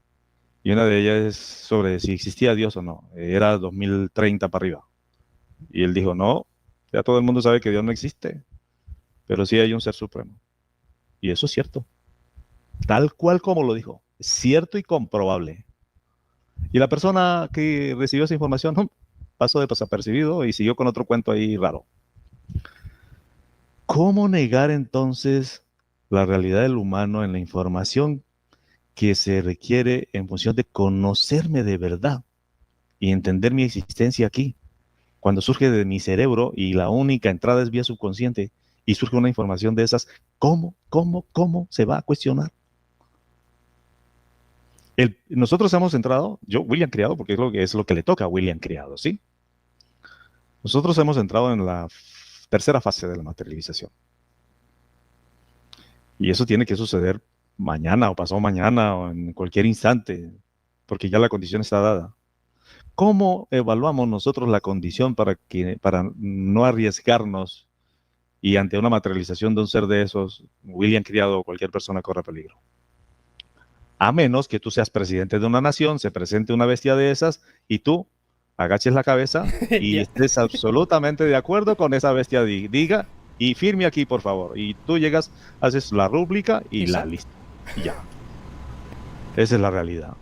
Speaker 2: Y una de ellas es sobre si existía Dios o no. Era 2030 para arriba. Y él dijo, no, ya todo el mundo sabe que Dios no existe, pero sí hay un ser supremo. Y eso es cierto. Tal cual como lo dijo. Es cierto y comprobable. Y la persona que recibió esa información pasó de desapercibido y siguió con otro cuento ahí raro. ¿Cómo negar entonces la realidad del humano en la información que se requiere en función de conocerme de verdad y entender mi existencia aquí? Cuando surge de mi cerebro y la única entrada es vía subconsciente y surge una información de esas, ¿cómo se va a cuestionar? Nosotros hemos entrado, yo, William Criado, porque es lo que le toca a William Criado, ¿sí? Nosotros hemos entrado en la tercera fase de la materialización. Y eso tiene que suceder mañana o pasado mañana o en cualquier instante, porque ya la condición está dada. ¿Cómo evaluamos nosotros la condición para no arriesgarnos y ante una materialización de un ser de esos, William Criado o cualquier persona corra peligro? A menos que tú seas presidente de una nación, se presente una bestia de esas y tú agaches la cabeza y estés absolutamente de acuerdo con esa bestia, diga y firme aquí, por favor. Y tú llegas, haces la rúbrica y la lista. Ya. Esa es la realidad.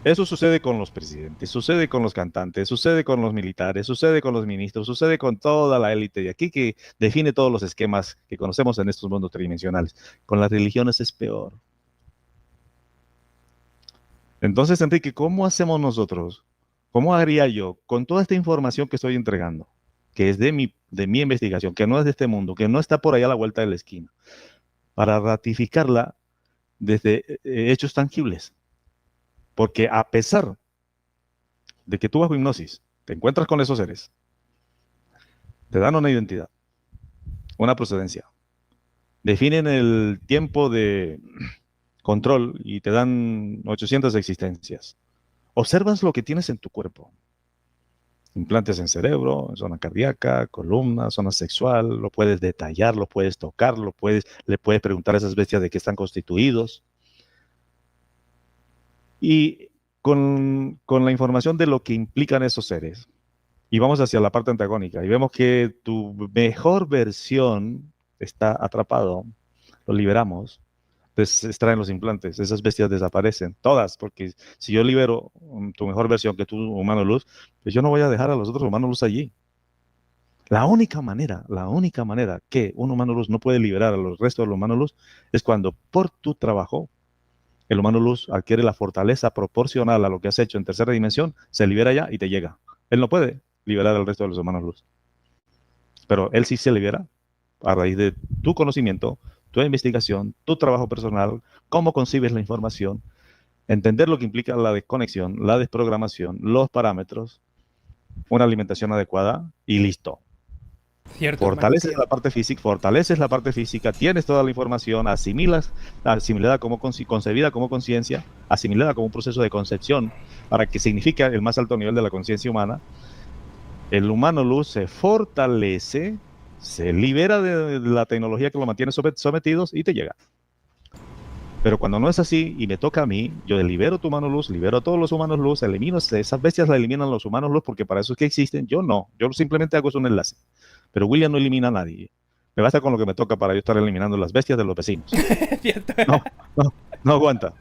Speaker 2: Eso sucede con los presidentes, sucede con los cantantes, sucede con los militares, sucede con los ministros, sucede con toda la élite de aquí que define todos los esquemas que conocemos en estos mundos tridimensionales. Con las religiones es peor. Entonces, Enrique, ¿cómo hacemos nosotros? ¿Cómo haría yo con toda esta información que estoy entregando, que es de mi investigación, que no es de este mundo, que no está por allá a la vuelta de la esquina, para ratificarla desde hechos tangibles? Porque a pesar de que tú bajo hipnosis te encuentras con esos seres, te dan una identidad, una procedencia, definen el tiempo de control y te dan 800 existencias. Observas lo que tienes en tu cuerpo. Implantes en cerebro, zona cardíaca, columna, zona sexual, lo puedes detallar, lo puedes tocar, le puedes preguntar a esas bestias de qué están constituidos. Y con la información de lo que implican esos seres, y vamos hacia la parte antagónica, y vemos que tu mejor versión está atrapado, lo liberamos, pues extraen los implantes, esas bestias desaparecen, todas, porque si yo libero tu mejor versión, que tu humano luz, pues yo no voy a dejar a los otros humanos luz allí. La única manera que un humano luz no puede liberar a los restos de los humanos luz es cuando por tu trabajo el humano luz adquiere la fortaleza proporcional a lo que has hecho en tercera dimensión, se libera ya y te llega. Él no puede liberar al resto de los humanos luz. Pero él sí se libera a raíz de tu conocimiento, tu investigación, tu trabajo personal, cómo concibes la información, entender lo que implica la desconexión, la desprogramación, los parámetros, una alimentación adecuada y listo.
Speaker 1: Cierto,
Speaker 2: fortaleces la parte física, tienes toda la información, asimilada como concebida como conciencia, asimilada como un proceso de concepción para que signifique el más alto nivel de la conciencia humana. El humano luz se fortalece, se libera de la tecnología que lo mantiene sometidos y te llega. Pero cuando no es así y me toca a mí, yo libero tu humano luz, libero a todos los humanos luz, elimino esas bestias, la eliminan los humanos luz porque para eso es que existen. Yo no, yo simplemente hago un enlace. Pero William no elimina a nadie. Me basta con lo que me toca para yo estar eliminando las bestias de los vecinos. No aguanta.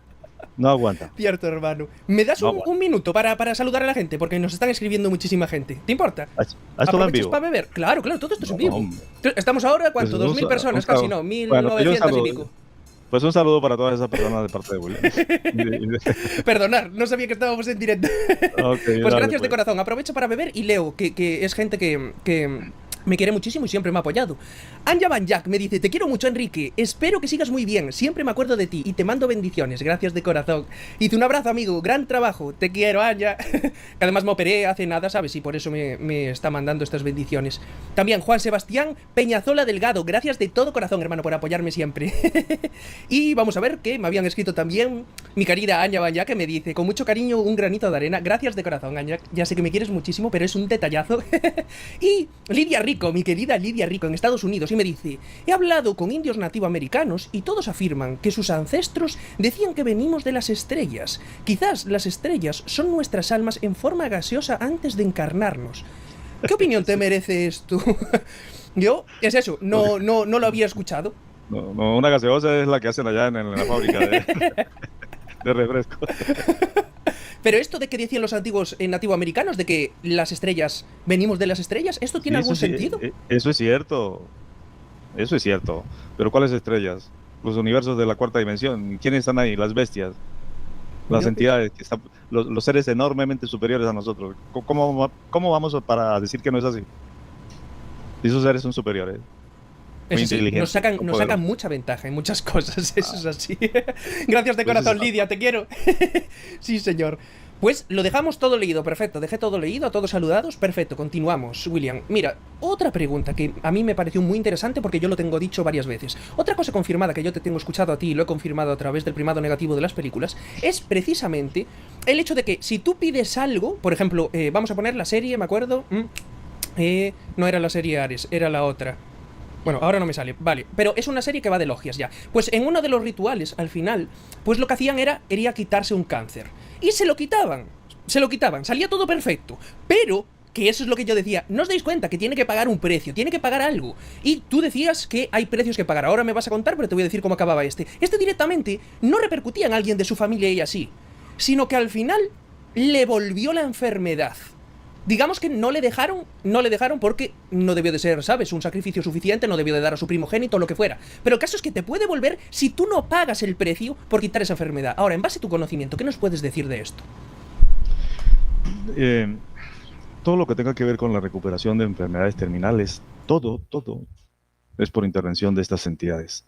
Speaker 2: No aguanta.
Speaker 1: Cierto, hermano. ¿Me das
Speaker 2: No
Speaker 1: un
Speaker 2: aguanta.
Speaker 1: minuto para saludar a la gente? Porque nos están escribiendo muchísima gente. ¿Te importa?
Speaker 2: Esto va en
Speaker 1: ¿Aprovechas
Speaker 2: vivo.
Speaker 1: para beber? Claro, claro, todo esto es en
Speaker 2: No,
Speaker 1: vivo.
Speaker 2: hombre.
Speaker 1: Estamos ahora,
Speaker 2: Pues
Speaker 1: ¿cuánto? ¿2000
Speaker 2: un
Speaker 1: personas? Casi
Speaker 2: saludo.
Speaker 1: no,
Speaker 2: Bueno, pues un
Speaker 1: 1900 y
Speaker 2: saludo.
Speaker 1: pico.
Speaker 2: Pues un saludo para todas esas personas de parte de Williams.
Speaker 1: Perdonar, no sabía que estábamos en directo.
Speaker 2: Ok,
Speaker 1: Pues
Speaker 2: dale,
Speaker 1: gracias de
Speaker 2: pues.
Speaker 1: corazón. Aprovecho para beber y leo que es gente que me quiere muchísimo y siempre me ha apoyado. Anja Van Jack me dice: te quiero mucho, Enrique. Espero que sigas muy bien. Siempre me acuerdo de ti y te mando bendiciones. Gracias de corazón. Y un abrazo, amigo. Gran trabajo. Te quiero, Anja. Que además me operé hace nada, ¿sabes? Y por eso me está mandando estas bendiciones. También Juan Sebastián Peñazola Delgado. Gracias de todo corazón, hermano, por apoyarme siempre. Y vamos a ver que me habían escrito también mi querida Anja Van Jack, que me dice: con mucho cariño, un granito de arena. Gracias de corazón, Anja. Ya sé que me quieres muchísimo, pero es un detallazo. Y Lidia Rico, mi querida Lidia Rico, en Estados Unidos, y me dice: he hablado con indios nativoamericanos y todos afirman que sus ancestros decían que venimos de las estrellas. Quizás las estrellas son nuestras almas en forma gaseosa antes de encarnarnos. ¿Qué opinión te merece esto? Yo, es eso, no lo había escuchado.
Speaker 2: No, no, una gaseosa es la que hacen allá en la fábrica de refresco.
Speaker 1: Pero esto de que decían los antiguos nativoamericanos, de que las estrellas, venimos de las estrellas, ¿esto tiene
Speaker 2: Sí,
Speaker 1: algún sentido?
Speaker 2: eso es cierto. Eso es cierto. Pero ¿cuáles estrellas? Los universos de la cuarta dimensión. ¿Quiénes están ahí? Las bestias. Las
Speaker 1: Yo-
Speaker 2: entidades, los seres enormemente superiores a nosotros. ¿Cómo vamos para decir que no es así? Esos seres son superiores, muy
Speaker 1: Eso sí, nos
Speaker 2: inteligentes,
Speaker 1: sacan,
Speaker 2: son
Speaker 1: nos sacan
Speaker 2: poderosos.
Speaker 1: mucha ventaja en muchas cosas, eso es así. Gracias de
Speaker 2: Pues
Speaker 1: corazón,
Speaker 2: es-
Speaker 1: Lidia, te quiero. Sí, señor. Pues lo dejamos todo leído, perfecto. Dejé todo leído, a todos saludados, perfecto. Continuamos, William. Mira, otra pregunta que a mí me pareció muy interesante porque yo lo tengo dicho varias veces. Otra cosa confirmada que yo te tengo escuchado a ti y lo he confirmado a través del primado negativo de las películas es precisamente el hecho de que si tú pides algo, por ejemplo, vamos a poner la serie, me acuerdo. No era la serie Ares, era la otra. Bueno, ahora no me sale, vale. Pero es una serie que va de logias ya. Pues en uno de los rituales, al final, pues lo que hacían era quitarse un cáncer. Y se lo quitaban. Se lo quitaban. Salía todo perfecto. Pero, que eso es lo que yo decía, no os dais cuenta que tiene que pagar un precio, tiene que pagar algo. Y tú decías que hay precios que pagar. Ahora me vas a contar, pero te voy a decir cómo acababa este. Este directamente no repercutía en alguien de su familia y así, sino que al final le volvió la enfermedad. Digamos que no le dejaron porque no debió de ser, ¿sabes? Un sacrificio suficiente, no debió de dar a su primogénito, lo que fuera. Pero el caso es que te puede volver si tú no pagas el precio por quitar esa enfermedad. Ahora, en base a tu conocimiento, ¿qué nos puedes decir de esto?
Speaker 2: eh, Todo lo que tenga que ver con la recuperación de enfermedades terminales, todo es por intervención de estas entidades.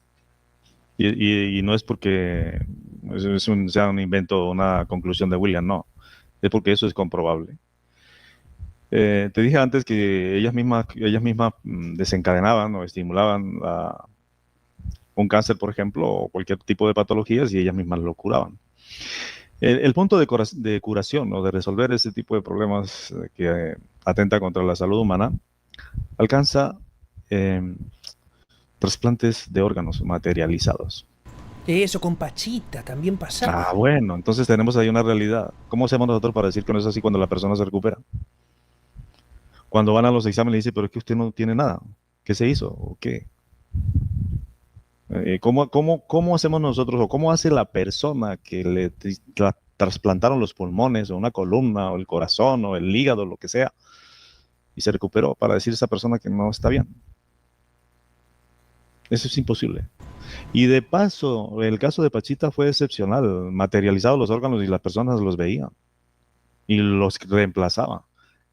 Speaker 2: Y no es porque sea un invento o una conclusión de William, no. Es porque eso es comprobable. Te dije antes que ellas mismas desencadenaban o estimulaban un cáncer, por ejemplo, o cualquier tipo de patologías y ellas mismas lo curaban. El punto de curación o de resolver ese tipo de problemas que atenta contra la salud humana alcanza eh, trasplantes de órganos materializados.
Speaker 1: Eso con Pachita también pasaba.
Speaker 2: Bueno, entonces tenemos ahí una realidad. ¿Cómo hacemos nosotros para decir que no es así cuando la persona se recupera? Cuando van a los exámenes le dicen, pero es que usted no tiene nada. ¿Qué se hizo? ¿O qué? ¿Cómo hacemos nosotros o cómo hace la persona que le trasplantaron los pulmones o una columna o el corazón o el hígado, lo que sea, y se recuperó para decir a esa persona que no está bien? Eso es imposible. Y de paso, el caso de Pachita fue excepcional, materializados los órganos y las personas los veían y los reemplazaban.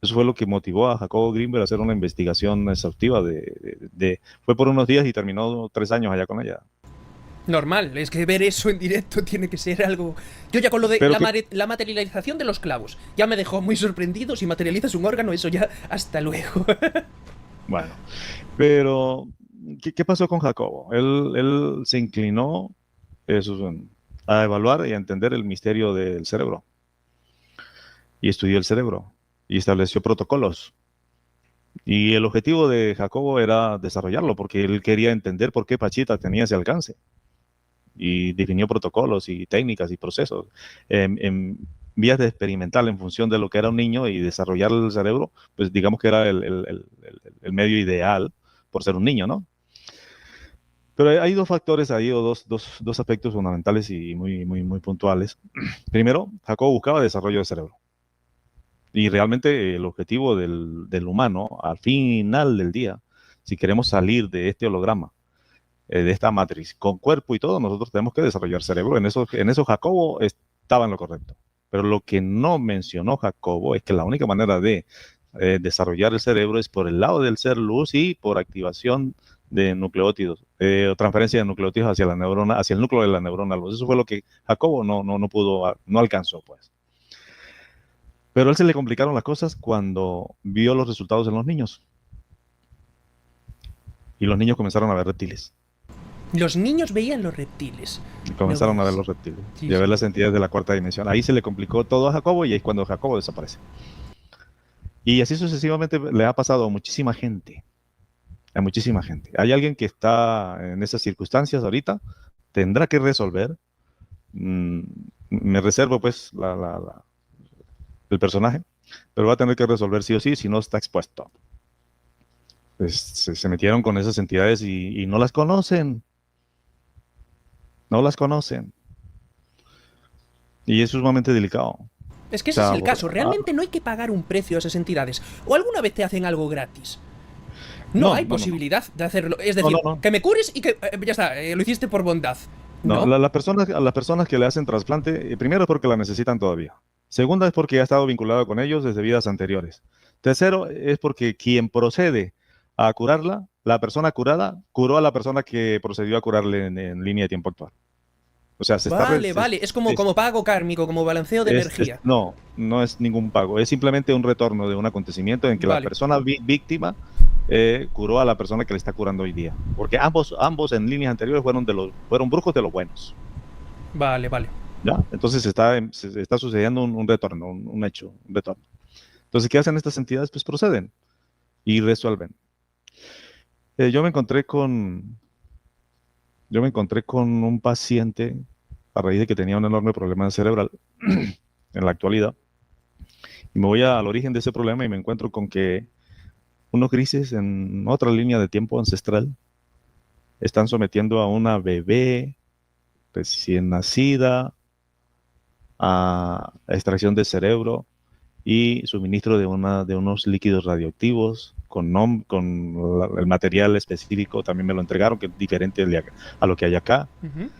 Speaker 2: Eso fue lo que motivó a Jacobo Greenberg a hacer una investigación exhaustiva fue por unos días y terminó 3 años allá con ella.
Speaker 1: Normal, es que ver eso en directo tiene que ser algo... Yo ya con lo de
Speaker 2: Pero
Speaker 1: la materialización de los clavos, ya me dejó muy sorprendido. Si materializas un órgano, eso ya, hasta luego.
Speaker 2: bueno, pero ¿qué pasó con Jacobo? Él se inclinó a evaluar y a entender el misterio del cerebro. Y estudió el cerebro y estableció protocolos. Y el objetivo de Jacobo era desarrollarlo, porque él quería entender por qué Pachita tenía ese alcance. Y definió protocolos y técnicas y procesos en vías de experimental en función de lo que era un niño, y desarrollar el cerebro, pues digamos que era el medio ideal por ser un niño, ¿no? Pero hay dos factores ahí, o dos aspectos fundamentales y muy puntuales. Primero, Jacobo buscaba desarrollo del cerebro. Y realmente el objetivo del humano, al final del día, si queremos salir de este holograma, de esta matriz, con cuerpo y todo, nosotros tenemos que desarrollar cerebro. En eso Jacobo estaba en lo correcto. Pero lo que no mencionó Jacobo es que la única manera de desarrollar el cerebro es por el lado del ser luz y por activación de nucleótidos, o transferencia de nucleótidos hacia la neurona, hacia el núcleo de la neurona luz. Eso fue lo que Jacobo no pudo, no alcanzó, pues. Pero a él se le complicaron las cosas cuando vio los resultados en los niños. Y los niños comenzaron a ver reptiles.
Speaker 1: Los niños veían los reptiles.
Speaker 2: Comenzaron
Speaker 1: No,
Speaker 2: a ver los reptiles
Speaker 1: sí,
Speaker 2: y a ver
Speaker 1: sí.
Speaker 2: las entidades de la cuarta dimensión. Ahí se le complicó todo a Jacobo y ahí es cuando Jacobo desaparece. Y así sucesivamente le ha pasado a muchísima gente. A muchísima gente. Hay alguien que está en esas circunstancias ahorita, tendrá que resolver. Mm, Me reservo pues el personaje, pero va a tener que resolver sí o sí, si no está expuesto. Pues se metieron con esas entidades y no las conocen. No las conocen. Y es sumamente delicado.
Speaker 1: Es que
Speaker 2: O
Speaker 1: ese es
Speaker 2: sea,
Speaker 1: el caso. Realmente no hay que pagar un precio a esas entidades. ¿O alguna vez te hacen algo gratis? No
Speaker 2: no,
Speaker 1: hay
Speaker 2: no, no,
Speaker 1: posibilidad de hacerlo. Es
Speaker 2: no,
Speaker 1: decir,
Speaker 2: no, no.
Speaker 1: que me cures y que ya está, lo hiciste por bondad.
Speaker 2: No,
Speaker 1: No.
Speaker 2: a las personas que le hacen trasplante, primero es porque la necesitan todavía. Segunda es porque ha estado vinculado con ellos desde vidas anteriores. Tercero es porque quien procede a curarla, la persona curada, curó a la persona que procedió a curarle en línea de tiempo actual. O sea,
Speaker 1: Vale, vale. Es como pago kármico, como balanceo de energía.
Speaker 2: no, no es ningún pago. Es simplemente un retorno de un acontecimiento en que la
Speaker 1: Vale.
Speaker 2: persona víctima curó a la persona que le está curando hoy día. Porque ambos en líneas anteriores fueron brujos de los buenos.
Speaker 1: Vale, vale.
Speaker 2: ¿Ya? Entonces se está sucediendo un retorno, un hecho, un retorno. Entonces, ¿qué hacen estas entidades? Pues proceden y resuelven. Yo me encontré con un paciente a raíz de que tenía un enorme problema cerebral en la actualidad. Y me voy al origen de ese problema y me encuentro con que unos grises en otra línea de tiempo ancestral están sometiendo a una bebé recién nacida a extracción de cerebro y suministro de unos líquidos radioactivos con el material específico. También me lo entregaron, que es diferente a lo que hay acá.
Speaker 1: Ujú.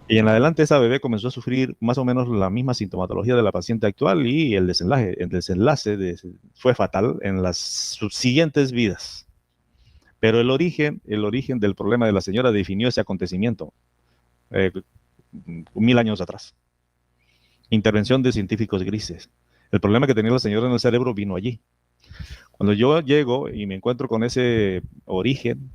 Speaker 2: Y en adelante esa bebé comenzó a sufrir más o menos la misma sintomatología de la paciente actual y el desenlace fue fatal en las subsiguientes vidas. Pero el origen del problema de la señora definió ese acontecimiento 1000 años atrás. Intervención de científicos grises. El problema que tenía la señora en el cerebro vino allí. Cuando yo llego y me encuentro con ese origen,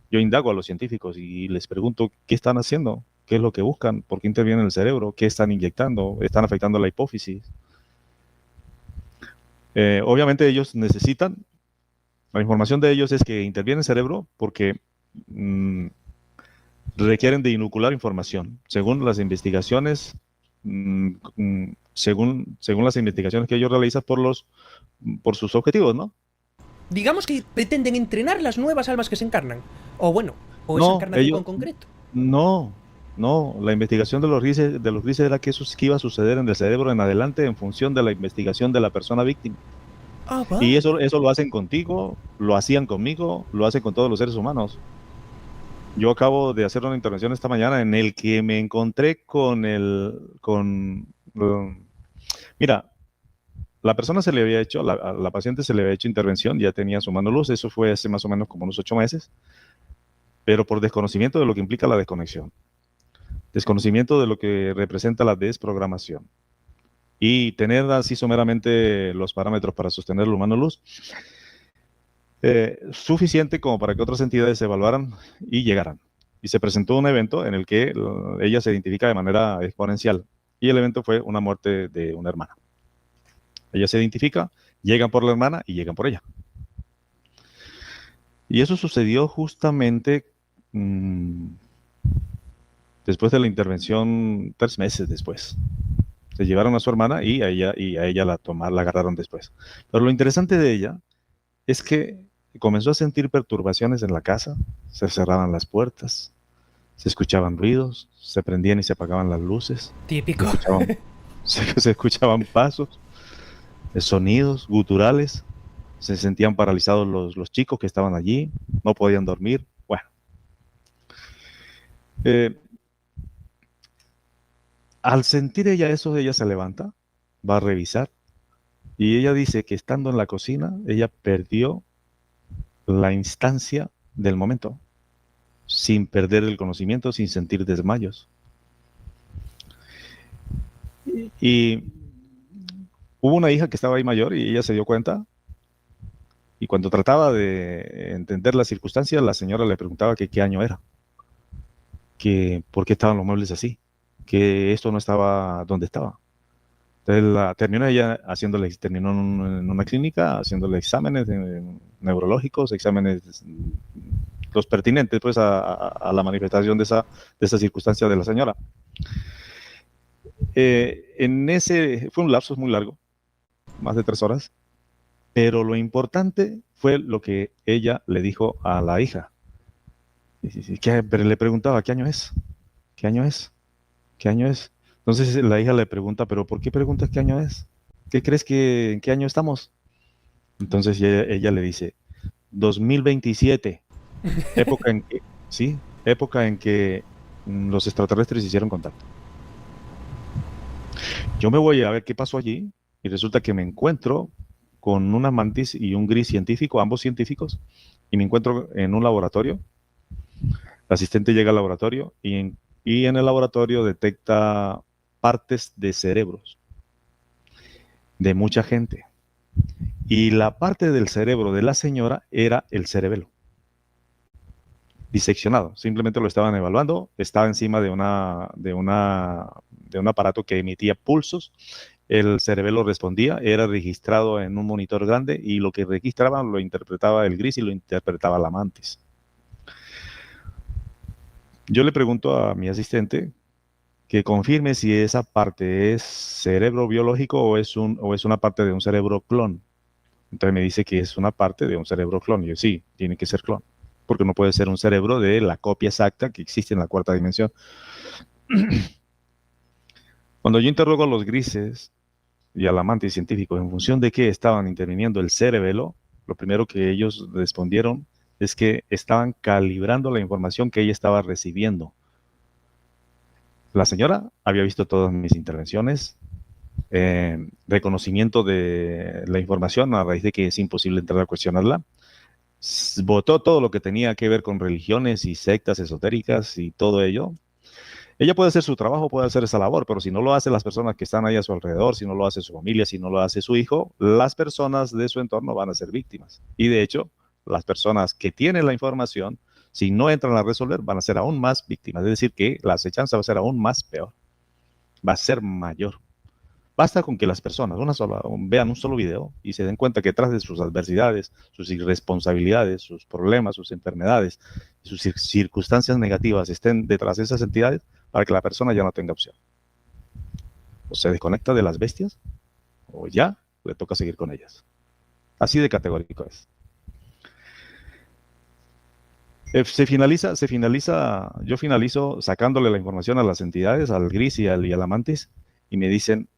Speaker 2: yo indago a los científicos y les pregunto qué están haciendo, qué es lo que buscan, por qué intervienen en el cerebro, qué están inyectando, están afectando la hipófisis. Obviamente ellos necesitan, la información de ellos es que interviene el cerebro porque requieren de inocular información. Según las investigaciones, según las investigaciones que ellos realizan por sus objetivos, ¿no?
Speaker 1: Digamos que pretenden entrenar las nuevas almas que se encarnan. O bueno, o esa
Speaker 2: No,
Speaker 1: encarnación en concreto.
Speaker 2: no, la investigación de los grises era que eso que iba a suceder en el cerebro en adelante en función de la investigación de la persona víctima.
Speaker 1: Ah,
Speaker 2: Y
Speaker 1: vale.
Speaker 2: eso lo hacen contigo, lo hacían conmigo, lo hacen con todos los seres humanos. Yo acabo de hacer una intervención esta mañana en el que me encontré mira, la persona se le había hecho, a la paciente se le había hecho intervención, ya tenía su mano luz, eso fue hace más o menos como unos 8 meses, pero por desconocimiento de lo que implica la desconexión, desconocimiento de lo que representa la desprogramación y tener así someramente los parámetros para sostener la mano luz, suficiente como para que otras entidades se evaluaran y llegaran. Y se presentó un evento en el que ella se identifica de manera exponencial. Y el evento fue una muerte de una hermana. Ella se identifica, llegan por la hermana y llegan por ella. Y eso sucedió justamente después de la intervención, 3 meses después. Se llevaron a su hermana y a ella la agarraron después. Pero lo interesante de ella es que comenzó a sentir perturbaciones en la casa, se cerraban las puertas, Se escuchaban ruidos, se prendían y se apagaban las luces.
Speaker 1: Típico.
Speaker 2: Se escuchaban pasos, sonidos guturales. Se sentían paralizados los chicos que estaban allí, no podían dormir. Bueno, al sentir ella eso, ella se levanta, va a revisar, y ella dice que estando en la cocina, ella perdió la instancia del momento, sin perder el conocimiento, sin sentir desmayos. Y hubo una hija que estaba ahí mayor y ella se dio cuenta, y cuando trataba de entender las circunstancias, la señora le preguntaba que qué año era, que por qué estaban los muebles así, que esto no estaba donde estaba. Entonces terminó ella terminó en una clínica haciéndole exámenes neurológicos, exámenes los pertinentes pues a la manifestación de esa circunstancia de la señora. Fue un lapso muy largo, más de 3 horas, pero lo importante fue lo que ella le dijo a la hija. Pero le preguntaba, ¿qué año es? ¿Qué año es? ¿Qué año es? Entonces la hija le pregunta, ¿pero por qué preguntas qué año es? ¿Qué crees en qué año estamos? Entonces ella le dice, 2027, época en que los extraterrestres hicieron contacto. Yo me voy a ver qué pasó allí y resulta que me encuentro con una mantis y un gris científico, ambos científicos, y me encuentro en un laboratorio. La asistente llega al laboratorio y en el laboratorio detecta partes de cerebros de mucha gente. Y la parte del cerebro de la señora era el cerebelo, diseccionado. Simplemente lo estaban evaluando. Estaba encima de un aparato que emitía pulsos. El cerebelo respondía, era registrado en un monitor grande y lo que registraba lo interpretaba el gris y lo interpretaba la mantis. Yo le pregunto a mi asistente que confirme si esa parte es cerebro biológico o es una parte de un cerebro clon. Entonces me dice que es una parte de un cerebro clon. Y yo, sí, tiene que ser clon, porque no puede ser un cerebro de la copia exacta que existe en la 4ª dimensión. Cuando yo interrogo a los grises y al amante científico en función de qué estaban interviniendo el cerebelo, lo primero que ellos respondieron es que estaban calibrando la información que ella estaba recibiendo. La señora había visto todas mis intervenciones, reconocimiento de la información a raíz de que es imposible entrar a cuestionarla. Votó todo lo que tenía que ver con religiones y sectas esotéricas y todo ello. Ella puede hacer su trabajo, puede hacer esa labor, pero si no lo hacen las personas que están ahí a su alrededor, si no lo hace su familia, si no lo hace su hijo, las personas de su entorno van a ser víctimas. Y de hecho, las personas que tienen la información, si no entran a resolver, van a ser aún más víctimas. Es decir, que la acechanza va a ser aún más peor. Va a ser mayor. Basta con que las personas vean un solo video y se den cuenta que detrás de sus adversidades, sus irresponsabilidades, sus problemas, sus enfermedades, sus circunstancias negativas estén detrás de esas entidades para que la persona ya no tenga opción. O se desconecta de las bestias o ya le toca seguir con ellas. Así de categórico es. Yo finalizo sacándole la información a las entidades, al gris y al amantis, y me dicen,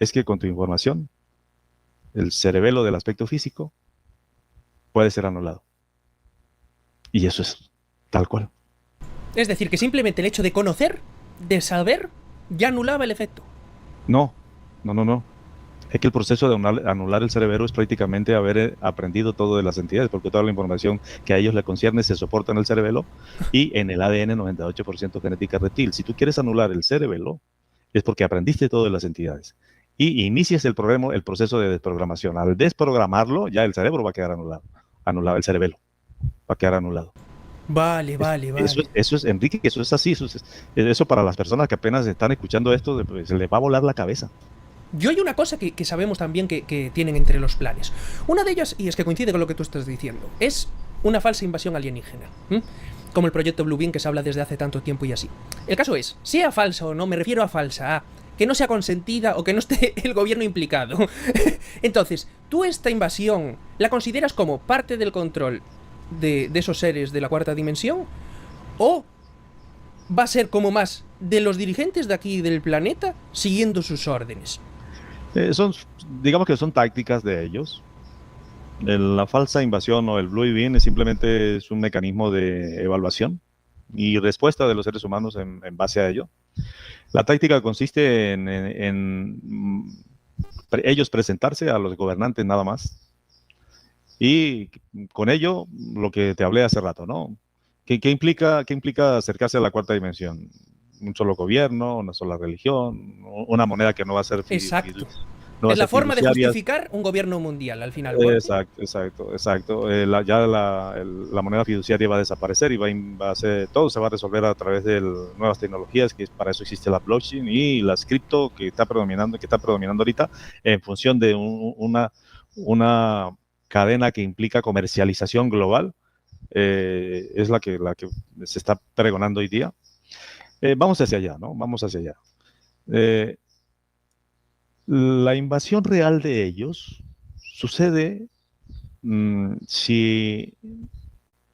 Speaker 2: es que con tu información, el cerebelo del aspecto físico puede ser anulado. Y eso es tal cual.
Speaker 1: Es decir, que simplemente el hecho de conocer, de saber, ya anulaba el efecto.
Speaker 2: No. Es que el proceso de anular el cerebro es prácticamente haber aprendido todo de las entidades, porque toda la información que a ellos le concierne se soporta en el cerebelo y en el ADN 98% genética reptil. Si tú quieres anular el cerebelo, es porque aprendiste todo de las entidades. Y inicias el proceso de desprogramación. Al desprogramarlo, ya el cerebro va a quedar anulado, el cerebelo va a quedar anulado.
Speaker 1: Vale.
Speaker 2: Eso es, Enrique, eso es así. Eso para las personas que apenas están escuchando esto, pues, se les va a volar la cabeza.
Speaker 1: Yo hay una cosa que sabemos también que tienen entre los planes. Una de ellas, y es que coincide con lo que tú estás diciendo, es una falsa invasión alienígena. Como el proyecto Blue Beam que se habla desde hace tanto tiempo y así. El caso es, sea falsa o no, me refiero a falsa, que no sea consentida o que no esté el gobierno implicado. Entonces, ¿tú esta invasión la consideras como parte del control de esos seres de la 4ª dimensión? ¿O va a ser como más de los dirigentes de aquí del planeta siguiendo sus órdenes.
Speaker 2: Digamos que son tácticas de ellos. La falsa invasión o el Blue Beam simplemente es un mecanismo de evaluación y respuesta de los seres humanos en base a ello. La táctica consiste en ellos presentarse a los gobernantes nada más. Y con ello, lo que te hablé hace rato, ¿no? ¿Qué implica acercarse a la cuarta dimensión? Un solo gobierno, una sola religión, una moneda que no va a ser
Speaker 1: Exacto.
Speaker 2: no va a
Speaker 1: Es la
Speaker 2: ser
Speaker 1: forma de
Speaker 2: fiduciaria.
Speaker 1: justificar un gobierno mundial, al final. Porque
Speaker 2: Exacto. La moneda fiduciaria va a desaparecer y va a ser, todo se va a resolver a través de nuevas tecnologías, que para eso existe la blockchain y las cripto que está predominando ahorita en función de una cadena que implica comercialización global. Es la que se está pregonando hoy día. Vamos hacia allá, ¿no? Vamos hacia allá. La invasión real de ellos sucede si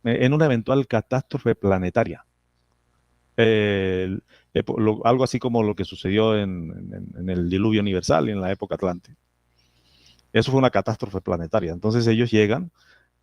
Speaker 2: en una eventual catástrofe planetaria. Algo así como lo que sucedió en el diluvio universal y en la época Atlante. Eso fue una catástrofe planetaria. Entonces ellos llegan,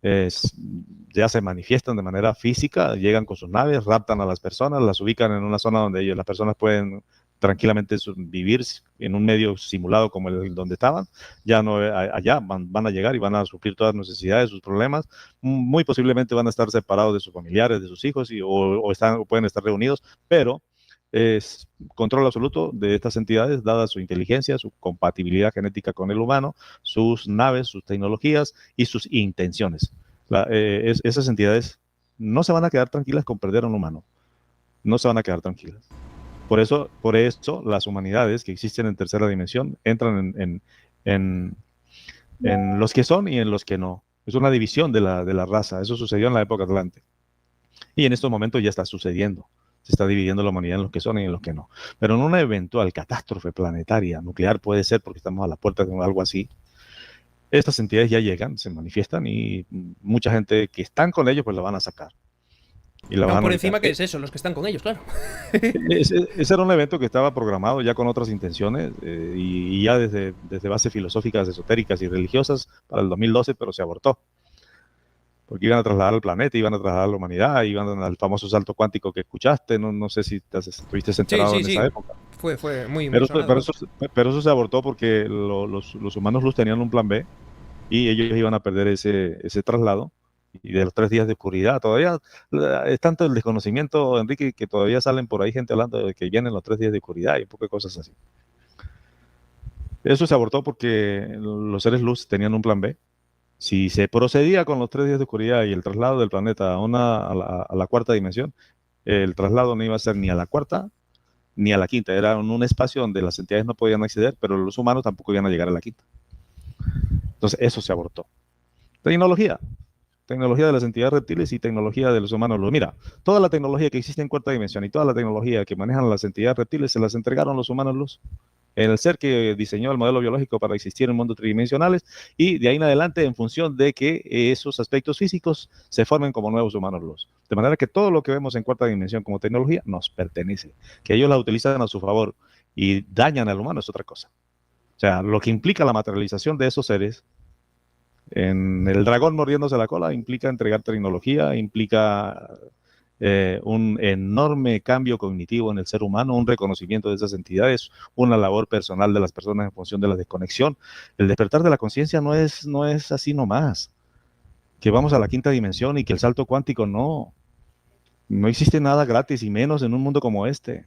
Speaker 2: ya se manifiestan de manera física, llegan con sus naves, raptan a las personas, las ubican en una zona donde las personas pueden tranquilamente vivir en un medio simulado como el donde estaban. Ya no allá van a llegar y van a suplir todas las necesidades, sus problemas. Muy posiblemente van a estar separados de sus familiares, de sus hijos, o pueden estar reunidos, pero es control absoluto de estas entidades, dada su inteligencia, su compatibilidad genética con el humano, sus naves, sus tecnologías y sus intenciones. Esas entidades no se van a quedar tranquilas con perder a un humano. No se van a quedar tranquilas. Por eso las humanidades que existen en tercera dimensión entran en los que son y en los que no. Es una división de la raza. Eso sucedió en la época Atlante. Y en estos momentos ya está sucediendo. Se está dividiendo la humanidad en los que son y en los que no. Pero en una eventual catástrofe planetaria, nuclear puede ser, porque estamos a la puerta de algo así, estas entidades ya llegan, se manifiestan y mucha gente que están con ellos pues la van a sacar.
Speaker 1: Y la van por encima que es eso, los que están con ellos, claro.
Speaker 2: Ese era un evento que estaba programado ya con otras intenciones y ya desde bases filosóficas, esotéricas y religiosas para el 2012, pero se abortó. Porque iban a trasladar al planeta, iban a trasladar a la humanidad, iban al famoso salto cuántico que escuchaste, no sé si estuviste enterado en esa época.
Speaker 1: Fue muy
Speaker 2: pero eso se abortó porque los humanos luz tenían un plan B y ellos iban a perder ese traslado. Y de los 3 días de oscuridad, todavía es tanto el desconocimiento, Enrique, que todavía salen por ahí gente hablando de que vienen los 3 días de oscuridad y un poco de cosas así. Eso se abortó porque los seres luz tenían un plan B. Si se procedía con los 3 días de oscuridad y el traslado del planeta a la cuarta dimensión, el traslado no iba a ser ni a la cuarta ni a la quinta. Era un espacio donde las entidades no podían acceder, pero los humanos tampoco iban a llegar a la quinta. Entonces eso se abortó. Tecnología de las entidades reptiles y tecnología de los humanos. Mira, toda la tecnología que existe en cuarta dimensión y toda la tecnología que manejan las entidades reptiles se las entregaron los humanos luz. El ser que diseñó el modelo biológico para existir en mundos tridimensionales y de ahí en adelante en función de que esos aspectos físicos se formen como nuevos humanos luz. De manera que todo lo que vemos en cuarta dimensión como tecnología nos pertenece. Que ellos la utilizan a su favor y dañan al humano es otra cosa. O sea, lo que implica la materialización de esos seres en el dragón mordiéndose la cola implica entregar tecnología, implica un enorme cambio cognitivo en el ser humano, un reconocimiento de esas entidades, una labor personal de las personas en función de la desconexión. El despertar de la conciencia no es así nomás, que vamos a la quinta dimensión y que el salto cuántico no existe nada gratis y menos en un mundo como este.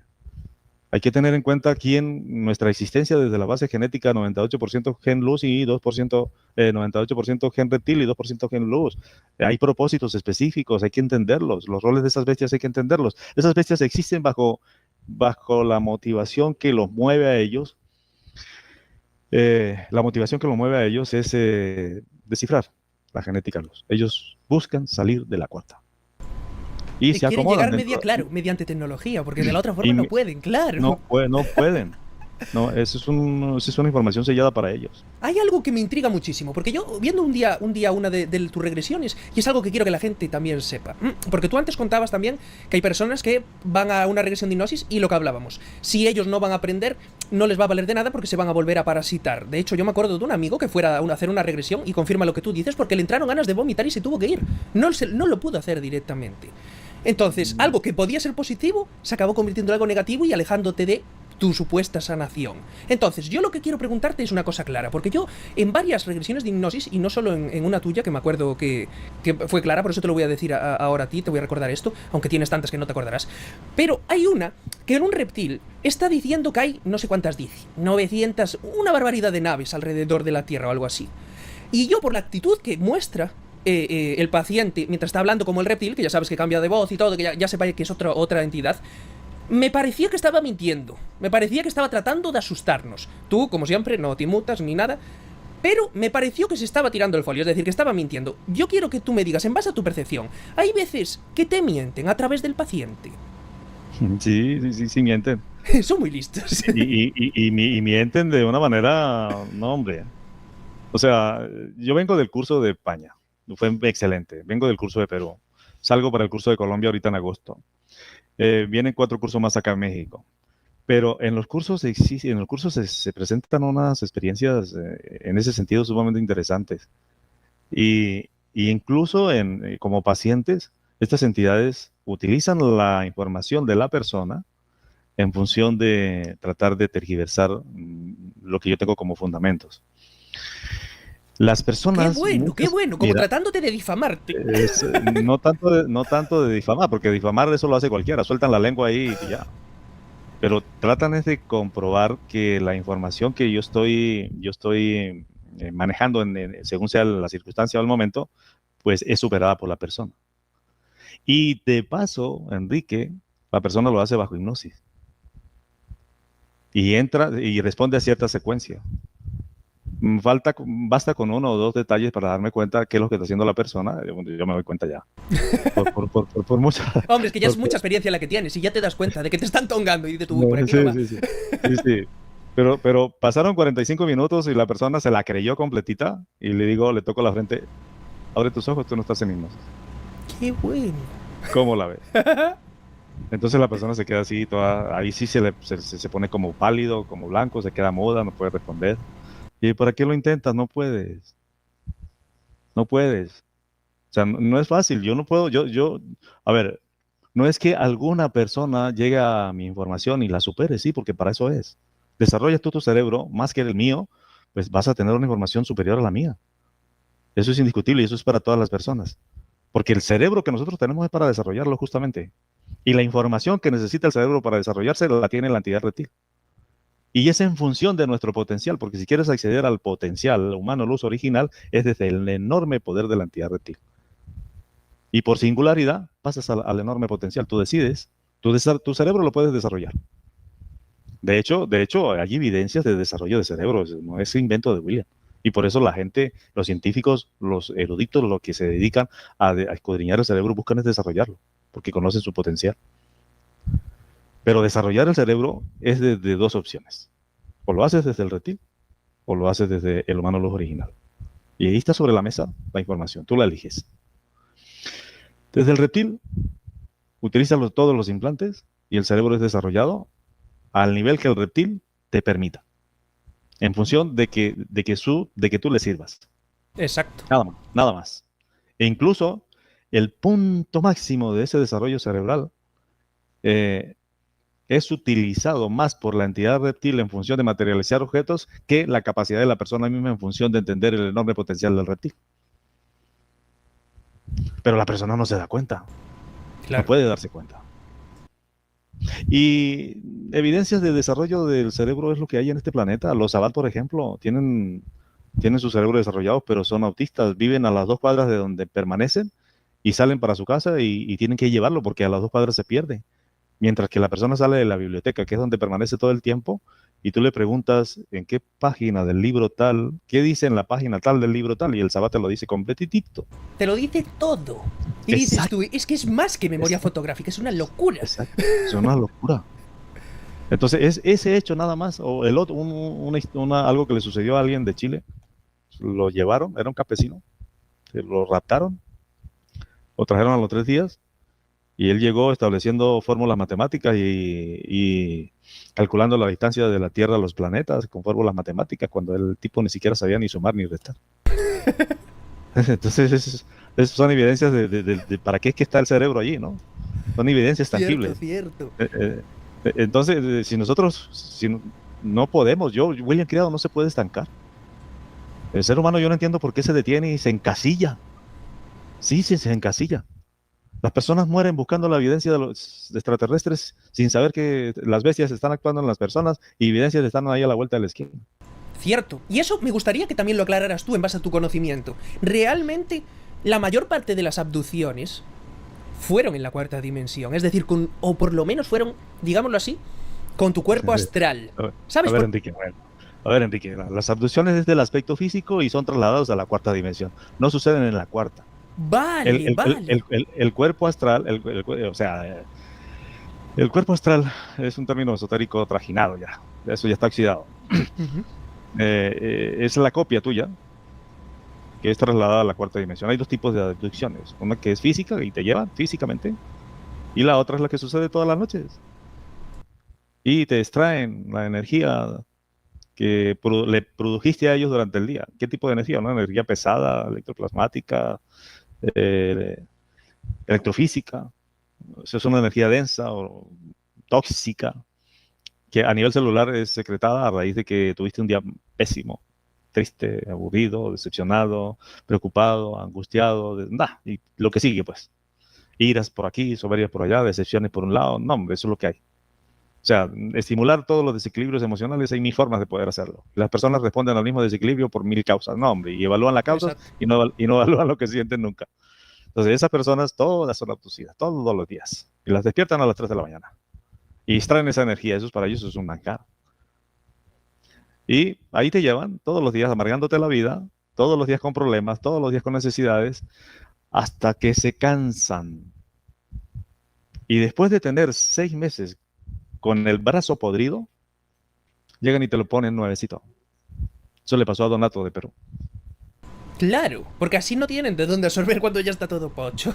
Speaker 2: Hay que tener en cuenta aquí en nuestra existencia desde la base genética 98% gen luz y 98% gen reptil y 2% gen luz. Hay propósitos específicos, hay que entenderlos. Los roles de esas bestias hay que entenderlos. Esas bestias existen bajo la motivación que los mueve a ellos. La motivación que los mueve a ellos es descifrar la genética luz. Ellos buscan salir de la cuarta. Y se
Speaker 1: quieren llegar mediante tecnología, porque de la otra forma no pueden, claro.
Speaker 2: No pueden. No, eso es una información sellada para ellos.
Speaker 1: Hay algo que me intriga muchísimo, porque yo viendo un día una de tus regresiones, y es algo que quiero que la gente también sepa. Porque tú antes contabas también que hay personas que van a una regresión de hipnosis y lo que hablábamos. Si ellos no van a aprender, no les va a valer de nada porque se van a volver a parasitar. De hecho, yo me acuerdo de un amigo que fuera a hacer una regresión y confirma lo que tú dices porque le entraron ganas de vomitar y se tuvo que ir. No lo pudo hacer directamente. Entonces, algo que podía ser positivo se acabó convirtiendo en algo negativo y alejándote de tu supuesta sanación. Entonces, yo lo que quiero preguntarte es una cosa clara, porque yo en varias regresiones de hipnosis, y no solo en una tuya, que me acuerdo que fue clara, por eso te lo voy a decir ahora a ti, te voy a recordar esto, aunque tienes tantas que no te acordarás, pero hay una que en un reptil está diciendo que hay, no sé cuántas dice, 900, una barbaridad de naves alrededor de la Tierra o algo así. Y yo, por la actitud que muestra el paciente mientras está hablando como el reptil, que ya sabes que cambia de voz y todo, que ya sepa que es otra entidad, me parecía que estaba mintiendo. Me parecía que estaba tratando de asustarnos. Tú, como siempre, no te inmutas ni nada. Pero me pareció que se estaba tirando el folio, es decir, que estaba mintiendo. Yo quiero que tú me digas, en base a tu percepción, hay veces que te mienten a través del paciente.
Speaker 2: Sí, mienten.
Speaker 1: Son muy listos.
Speaker 2: Y mienten de una manera, no, hombre. O sea, yo vengo del curso de España. Fue excelente. Vengo del curso de Perú. Salgo para el curso de Colombia ahorita en agosto. Vienen 4 cursos más acá en México. Pero en los cursos se presentan unas experiencias en ese sentido sumamente interesantes. Y incluso como pacientes, estas entidades utilizan la información de la persona en función de tratar de tergiversar lo que yo tengo como fundamentos. Las personas...
Speaker 1: Qué bueno, como tratándote de difamarte.
Speaker 2: No tanto de difamar, porque difamar eso lo hace cualquiera, sueltan la lengua ahí y ya. Pero tratan de comprobar que la información que yo estoy manejando según sea la circunstancia o el momento, pues es superada por la persona. Y de paso, Enrique, la persona lo hace bajo hipnosis. Y entra y responde a cierta secuencia. Basta con 1 o 2 detalles para darme cuenta qué es lo que está haciendo la persona. Yo me doy cuenta ya. Por mucha...
Speaker 1: Hombre, es que ya es mucha experiencia la que tienes y ya te das cuenta de que te están tongando y de tu... por aquí no va.
Speaker 2: Sí. Pero pasaron 45 minutos y la persona se la creyó completita y le toco la frente. Abre tus ojos, tú no estás en hipnosis.
Speaker 1: ¡Qué bueno!
Speaker 2: ¿Cómo la ves? Entonces la persona se queda así, ahí sí se pone como pálido, como blanco, se queda muda, no puede responder. ¿Y para qué lo intentas? No puedes. No puedes. O sea, no es fácil. Yo no puedo, a ver, no es que alguna persona llegue a mi información y la supere, sí, porque para eso es. Desarrollas tú tu cerebro más que el mío, pues vas a tener una información superior a la mía. Eso es indiscutible y eso es para todas las personas. Porque el cerebro que nosotros tenemos es para desarrollarlo justamente. Y la información que necesita el cerebro para desarrollarse la tiene la entidad reptil. Y es en función de nuestro potencial, porque si quieres acceder al potencial humano, luz original, es desde el enorme poder de la entidad reptil. Y por singularidad, pasas al enorme potencial. Tú decides, tu cerebro lo puedes desarrollar. De hecho, hay evidencias de desarrollo de cerebro, no es invento de William. Y por eso la gente, los científicos, los eruditos, los que se dedican a escudriñar el cerebro, buscan es desarrollarlo, porque conocen su potencial. Pero desarrollar el cerebro es de 2 opciones. O lo haces desde el reptil, o lo haces desde el humano luz original. Y ahí está sobre la mesa la información, tú la eliges. Desde el reptil, utiliza todos los implantes y el cerebro es desarrollado al nivel que el reptil te permita, en función de que tú le sirvas.
Speaker 1: Exacto.
Speaker 2: Nada más. E incluso el punto máximo de ese desarrollo cerebral es utilizado más por la entidad reptil en función de materializar objetos que la capacidad de la persona misma en función de entender el enorme potencial del reptil. Pero la persona no se da cuenta. Claro. No puede darse cuenta. Y evidencias de desarrollo del cerebro es lo que hay en este planeta. Los Sabbat, por ejemplo, tienen su cerebro desarrollado, pero son autistas. Viven a las 2 cuadras de donde permanecen y salen para su casa y tienen que llevarlo porque a las 2 cuadras se pierde. Mientras que la persona sale de la biblioteca, que es donde permanece todo el tiempo, y tú le preguntas en qué página del libro tal, qué dice en la página tal del libro tal, y el Sabbat te lo dice completitito.
Speaker 1: Te lo dice todo. Y dices tú, es que es más que memoria fotográfica, es una locura.
Speaker 2: Exacto, es una locura. Entonces, es ese hecho nada más, o el otro, algo que le sucedió a alguien de Chile, lo llevaron, era un campesino, se lo raptaron, lo trajeron a los 3 días, y él llegó estableciendo fórmulas matemáticas y calculando la distancia de la Tierra a los planetas con fórmulas matemáticas, cuando el tipo ni siquiera sabía ni sumar ni restar. Entonces, son evidencias de para qué es que está el cerebro allí, ¿no? Son evidencias tangibles.
Speaker 1: Cierto.
Speaker 2: Entonces, si no podemos, William Criado no se puede estancar. El ser humano, yo no entiendo por qué se detiene y se encasilla. Sí, se encasilla. Las personas mueren buscando la evidencia de los extraterrestres sin saber que las bestias están actuando en las personas y evidencias están ahí a la vuelta de la esquina.
Speaker 1: Cierto. Y eso me gustaría que también lo aclararas tú en base a tu conocimiento. Realmente, la mayor parte de las abducciones fueron en la cuarta dimensión. Es decir, o por lo menos fueron, digámoslo así, con tu cuerpo astral. ¿Sabes?
Speaker 2: A ver, Enrique, las abducciones desde el aspecto físico y son trasladados a la cuarta dimensión. No suceden en la cuarta.
Speaker 1: Vale.
Speaker 2: El cuerpo astral, o sea, el cuerpo astral es un término esotérico trajinado ya. Eso ya está oxidado. Es la copia tuya que es trasladada a la cuarta dimensión. Hay dos tipos de abducciones. Una que es física y te llevan físicamente, y la otra es la que sucede todas las noches. Y te extraen la energía que le produjiste a ellos durante el día. ¿Qué tipo de energía? ¿Una energía pesada, electroplasmática, electrofísica? Eso es una energía densa o tóxica, que a nivel celular es secretada a raíz de que tuviste un día pésimo, triste, aburrido, decepcionado, preocupado, angustiado, y lo que sigue, pues. Iras por aquí, soberbias por allá, decepciones por un lado. No, hombre, eso es lo que hay. O sea, estimular todos los desequilibrios emocionales, hay mil formas de poder hacerlo. Las personas responden al mismo desequilibrio por mil causas. No, hombre, y evalúan la causa y no evalúan lo que sienten nunca. Entonces, esas personas todas son abducidas, todos los días. Y las despiertan a las 3 de la mañana. Y extraen esa energía. Eso para ellos es un manjar. Y ahí te llevan todos los días amargándote la vida, todos los días con problemas, todos los días con necesidades, hasta que se cansan. Y después de tener 6 meses con el brazo podrido, llegan y te lo ponen nuevecito. Eso le pasó a Donato de Perú.
Speaker 1: Claro, porque así no tienen de dónde absorber cuando ya está todo pocho.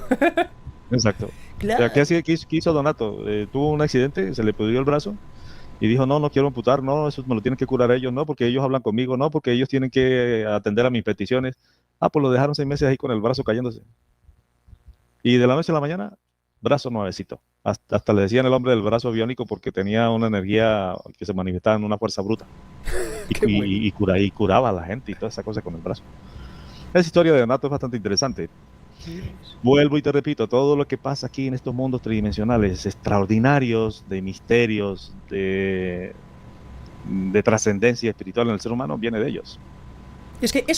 Speaker 2: Exacto.
Speaker 1: Claro.
Speaker 2: O sea, ¿qué hizo Donato? Tuvo un accidente, se le pudrió el brazo y dijo, no quiero amputar, no, eso me lo tienen que curar ellos, no, porque ellos hablan conmigo, no, porque ellos tienen que atender a mis peticiones. Pues lo dejaron 6 meses ahí con el brazo cayéndose. Y de la noche a la mañana, brazo nuevecito. Hasta le decían el hombre del brazo biónico porque tenía una energía que se manifestaba en una fuerza bruta. Y curaba a la gente y toda esa cosa con el brazo. Esa historia de Donato es bastante interesante. Vuelvo y te repito, todo lo que pasa aquí en estos mundos tridimensionales extraordinarios, de misterios, de trascendencia espiritual en el ser humano, viene de ellos.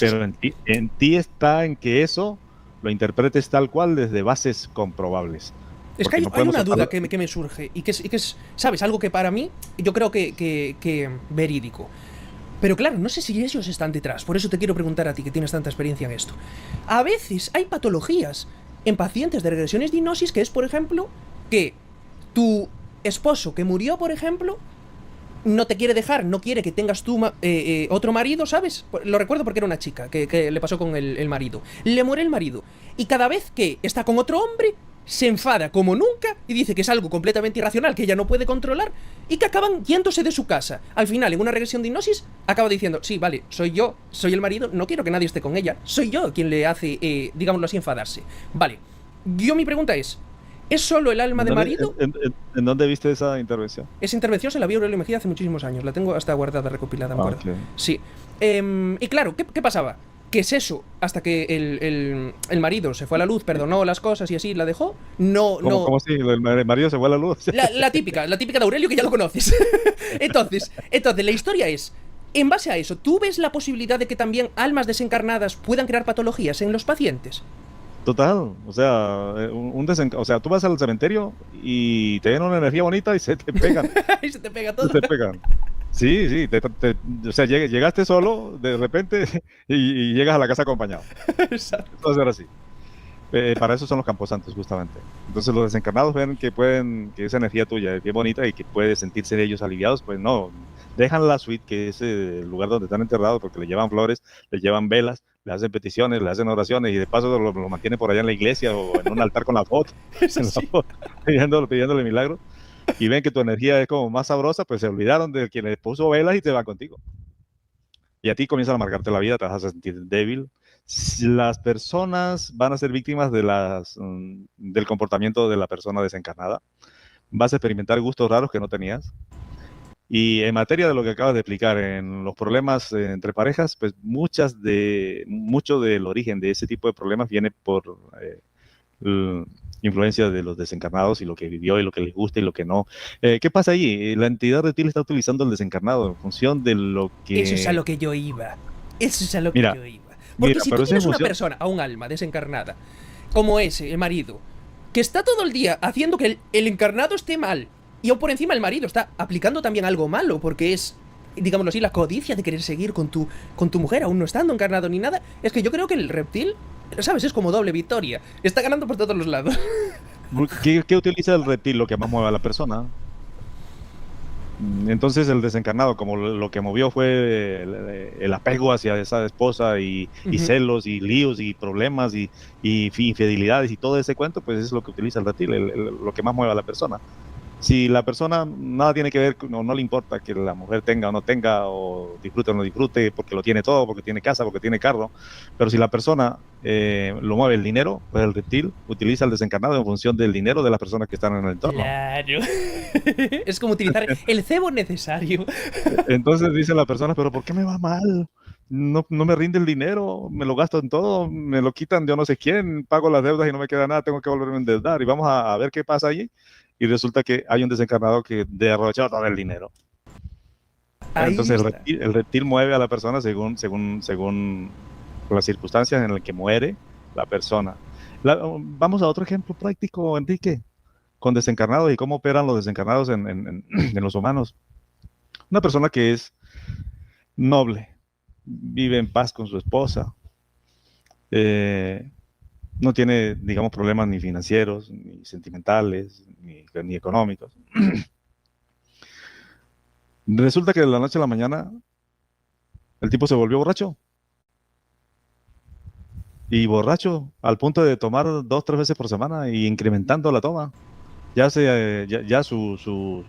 Speaker 2: Pero en ti está en que eso lo interpretes tal cual desde bases comprobables.
Speaker 1: Es que hay una duda que me surge y que es, ¿sabes? Algo que para mí, yo creo que verídico. Pero claro, no sé si ellos están detrás. Por eso te quiero preguntar a ti, que tienes tanta experiencia en esto. A veces hay patologías en pacientes de regresiones de hipnosis que es, por ejemplo, que tu esposo que murió, por ejemplo, no te quiere dejar, no quiere que tengas tú otro marido, ¿sabes? Lo recuerdo porque era una chica que le pasó con el marido. Le muere el marido. Y cada vez que está con otro hombre, se enfada como nunca y dice que es algo completamente irracional, que ella no puede controlar, y que acaban yéndose de su casa. Al final, en una regresión de hipnosis, acaba diciendo, sí, vale, soy yo, soy el marido, no quiero que nadie esté con ella, soy yo quien le hace, digámoslo así, enfadarse. Vale, mi pregunta ¿es solo el alma de marido?
Speaker 2: ¿En dónde viste esa intervención?
Speaker 1: Esa intervención se la vi a Aurelio Mejía hace muchísimos años, la tengo hasta guardada, recopilada, me acuerdo. Okay. Sí. Y claro, ¿qué pasaba? ¿Qué es eso? Hasta que el marido se fue a la luz, perdonó las cosas y así la dejó.
Speaker 2: ¿Cómo así? ¿El marido se fue a la luz?
Speaker 1: La típica de Aurelio, que ya lo conoces. Entonces, la historia es, en base a eso, ¿tú ves la posibilidad de que también almas desencarnadas puedan crear patologías en los pacientes?
Speaker 2: Total, o sea, tú vas al cementerio y te dan una energía bonita y se te pegan.
Speaker 1: Y se te pega todo.
Speaker 2: Se te pegan. Sí, o sea, llegaste solo de repente y llegas a la casa acompañado.
Speaker 1: Exacto.
Speaker 2: Eso va a ser así. Para eso son los camposantos, justamente. Entonces los desencarnados ven que que esa energía tuya es bien bonita y que puede sentirse de ellos aliviados, pues no, dejan la suite, que es el lugar donde están enterrados, porque le llevan flores, le llevan velas, le hacen peticiones, le hacen oraciones y de paso lo mantienen por allá en la iglesia o en un altar con la foto,
Speaker 1: Eso
Speaker 2: en la
Speaker 1: sí.
Speaker 2: foto, pidiéndole milagros. Y ven que tu energía es como más sabrosa, pues se olvidaron de quien le puso velas y te va contigo. Y a ti comienzan a marcarte la vida, te vas a sentir débil. Las personas van a ser víctimas del comportamiento de la persona desencarnada. Vas a experimentar gustos raros que no tenías. Y en materia de lo que acabas de explicar, en los problemas entre parejas, pues mucho del origen de ese tipo de problemas viene por influencia de los desencarnados y lo que vivió y lo que les gusta y lo que no. ¿Qué pasa ahí? La entidad reptil está utilizando el desencarnado en función de lo
Speaker 1: Eso es a lo
Speaker 2: que...
Speaker 1: que yo iba. Eso es a lo que
Speaker 2: Mira,
Speaker 1: yo iba. Porque
Speaker 2: mira,
Speaker 1: si tú
Speaker 2: pero esa
Speaker 1: tienes una
Speaker 2: emoción,
Speaker 1: persona, a un alma desencarnada, como ese, el marido, que está todo el día haciendo que el encarnado esté mal, y aún por encima el marido está aplicando también algo malo, porque es, digámoslo así, la codicia de querer seguir con tu mujer, aún no estando encarnado ni nada, es que yo creo que el reptil, ¿sabes? Es como doble victoria. Está ganando por todos los lados.
Speaker 2: ¿qué utiliza el reptil? Lo que más mueve a la persona. Entonces el desencarnado, como lo que movió fue el apego hacia esa esposa y
Speaker 1: Ujú.
Speaker 2: celos y líos y problemas y infidelidades y todo ese cuento, pues es lo que utiliza el reptil, lo que más mueve a la persona. Si la persona nada tiene que ver, no le importa que la mujer tenga o no tenga, o disfrute o no disfrute, porque lo tiene todo, porque tiene casa, porque tiene carro, pero si la persona lo mueve el dinero, pues el reptil utiliza el desencarnado en función del dinero de las personas que están en el entorno.
Speaker 1: Claro. Es como utilizar el cebo necesario.
Speaker 2: Entonces dice la persona, pero ¿por qué me va mal? No me rinde el dinero, me lo gasto en todo, me lo quitan yo no sé quién, pago las deudas y no me queda nada, tengo que volverme a endeudar y vamos a ver qué pasa allí. Y resulta que hay un desencarnado que derrochó todo el dinero.
Speaker 1: Ahí
Speaker 2: Entonces
Speaker 1: está.
Speaker 2: el reptil mueve a la persona según las circunstancias en las que muere la persona. Vamos a otro ejemplo práctico, Enrique, con desencarnados y cómo operan los desencarnados en los humanos. Una persona que es noble, vive en paz con su esposa, eh, no tiene, digamos, problemas ni financieros, ni sentimentales, ni económicos. Resulta que de la noche a la mañana el tipo se volvió borracho. Y borracho al punto de tomar 2, 3 veces por semana y incrementando la toma. Ya su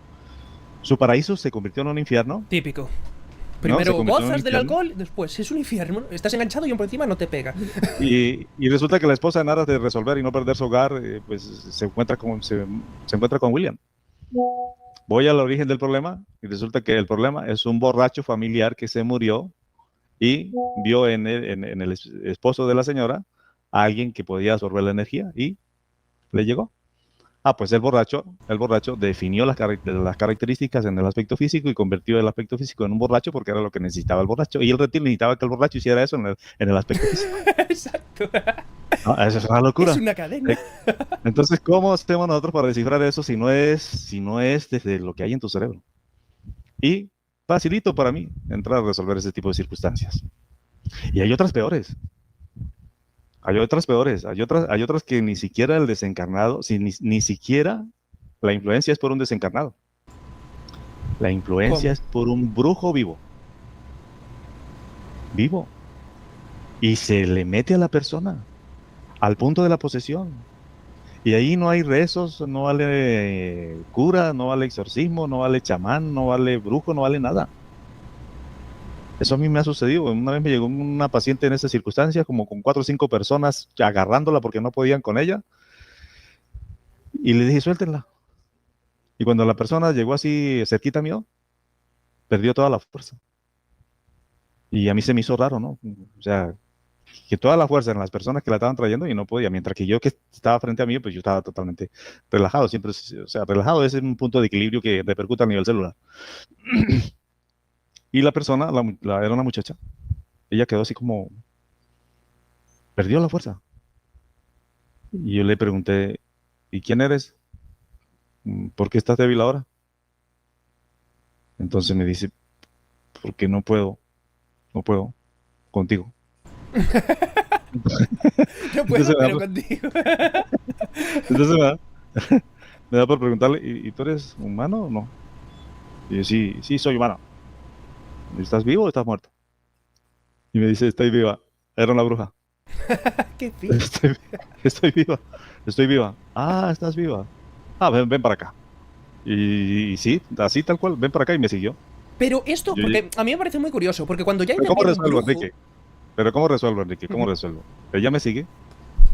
Speaker 2: paraíso se convirtió en un infierno,
Speaker 1: Típico.
Speaker 2: ¿no? Se
Speaker 1: Primero
Speaker 2: convirtió en un
Speaker 1: gozas del
Speaker 2: infierno.
Speaker 1: alcohol, después es un infierno. Estás enganchado y aún por encima no te pega.
Speaker 2: Y resulta que la esposa, en aras de resolver y no perder su hogar, pues se encuentra con William. Voy al origen del problema y resulta que el problema es un borracho familiar que se murió y vio en el esposo de la señora a alguien que podía absorber la energía y le llegó. Ah, pues el borracho definió las características en el aspecto físico y convirtió el aspecto físico en un borracho porque era lo que necesitaba el borracho. Y el reptil necesitaba que el borracho hiciera eso en el aspecto físico.
Speaker 1: Exacto.
Speaker 2: Ah, eso es una
Speaker 1: Es
Speaker 2: locura.
Speaker 1: una cadena.
Speaker 2: Eh, Entonces, ¿cómo hacemos nosotros para descifrar eso si no es desde lo que hay en tu cerebro? Y facilito para mí entrar a resolver ese tipo de circunstancias. Y hay otras peores. Hay otras que ni siquiera el desencarnado, ni siquiera la influencia es por un desencarnado. La influencia
Speaker 1: ¿Cómo?
Speaker 2: es por un brujo vivo, vivo. Y se le mete a la persona al punto de la posesión. Y ahí no hay rezos, no vale cura, no vale exorcismo, no vale chamán, no vale brujo, no vale nada. Eso a mí me ha sucedido. Una vez me llegó una paciente en esa circunstancia, como con 4 o 5 personas agarrándola porque no podían con ella. Y le dije, suéltenla. Y cuando la persona llegó así cerquita mío, perdió toda la fuerza. Y a mí se me hizo raro, ¿no? O sea, que toda la fuerza en las personas que la estaban trayendo y no podía, mientras que yo que estaba frente a mí, pues yo estaba totalmente relajado, siempre, o sea, relajado es un punto de equilibrio que repercute a nivel celular. Y la persona, era una muchacha, ella quedó así como, perdió la fuerza. Y yo le pregunté, ¿y quién eres? ¿Por qué estás débil ahora? Entonces me dice, porque no puedo contigo.
Speaker 1: No puedo,
Speaker 2: Entonces,
Speaker 1: pero contigo.
Speaker 2: entonces me da por preguntarle, ¿y tú eres humano o no? Y yo, sí, sí, soy humano. ¿Estás vivo o estás muerto? Y me dice, estoy viva. Era una bruja.
Speaker 1: Qué fin.
Speaker 2: Estoy, estoy viva, estoy viva. Ah, estás viva. Ah, ven para acá. Y sí, así tal cual, ven para acá y me siguió.
Speaker 1: Pero esto,
Speaker 2: Yo,
Speaker 1: porque a mí me parece muy curioso, porque cuando ya
Speaker 2: ¿pero cómo
Speaker 1: interviene un
Speaker 2: resuelvo,
Speaker 1: brujo.
Speaker 2: Enrique? ¿Pero cómo resuelvo, Enrique? ¿Cómo resuelvo? Ella me sigue.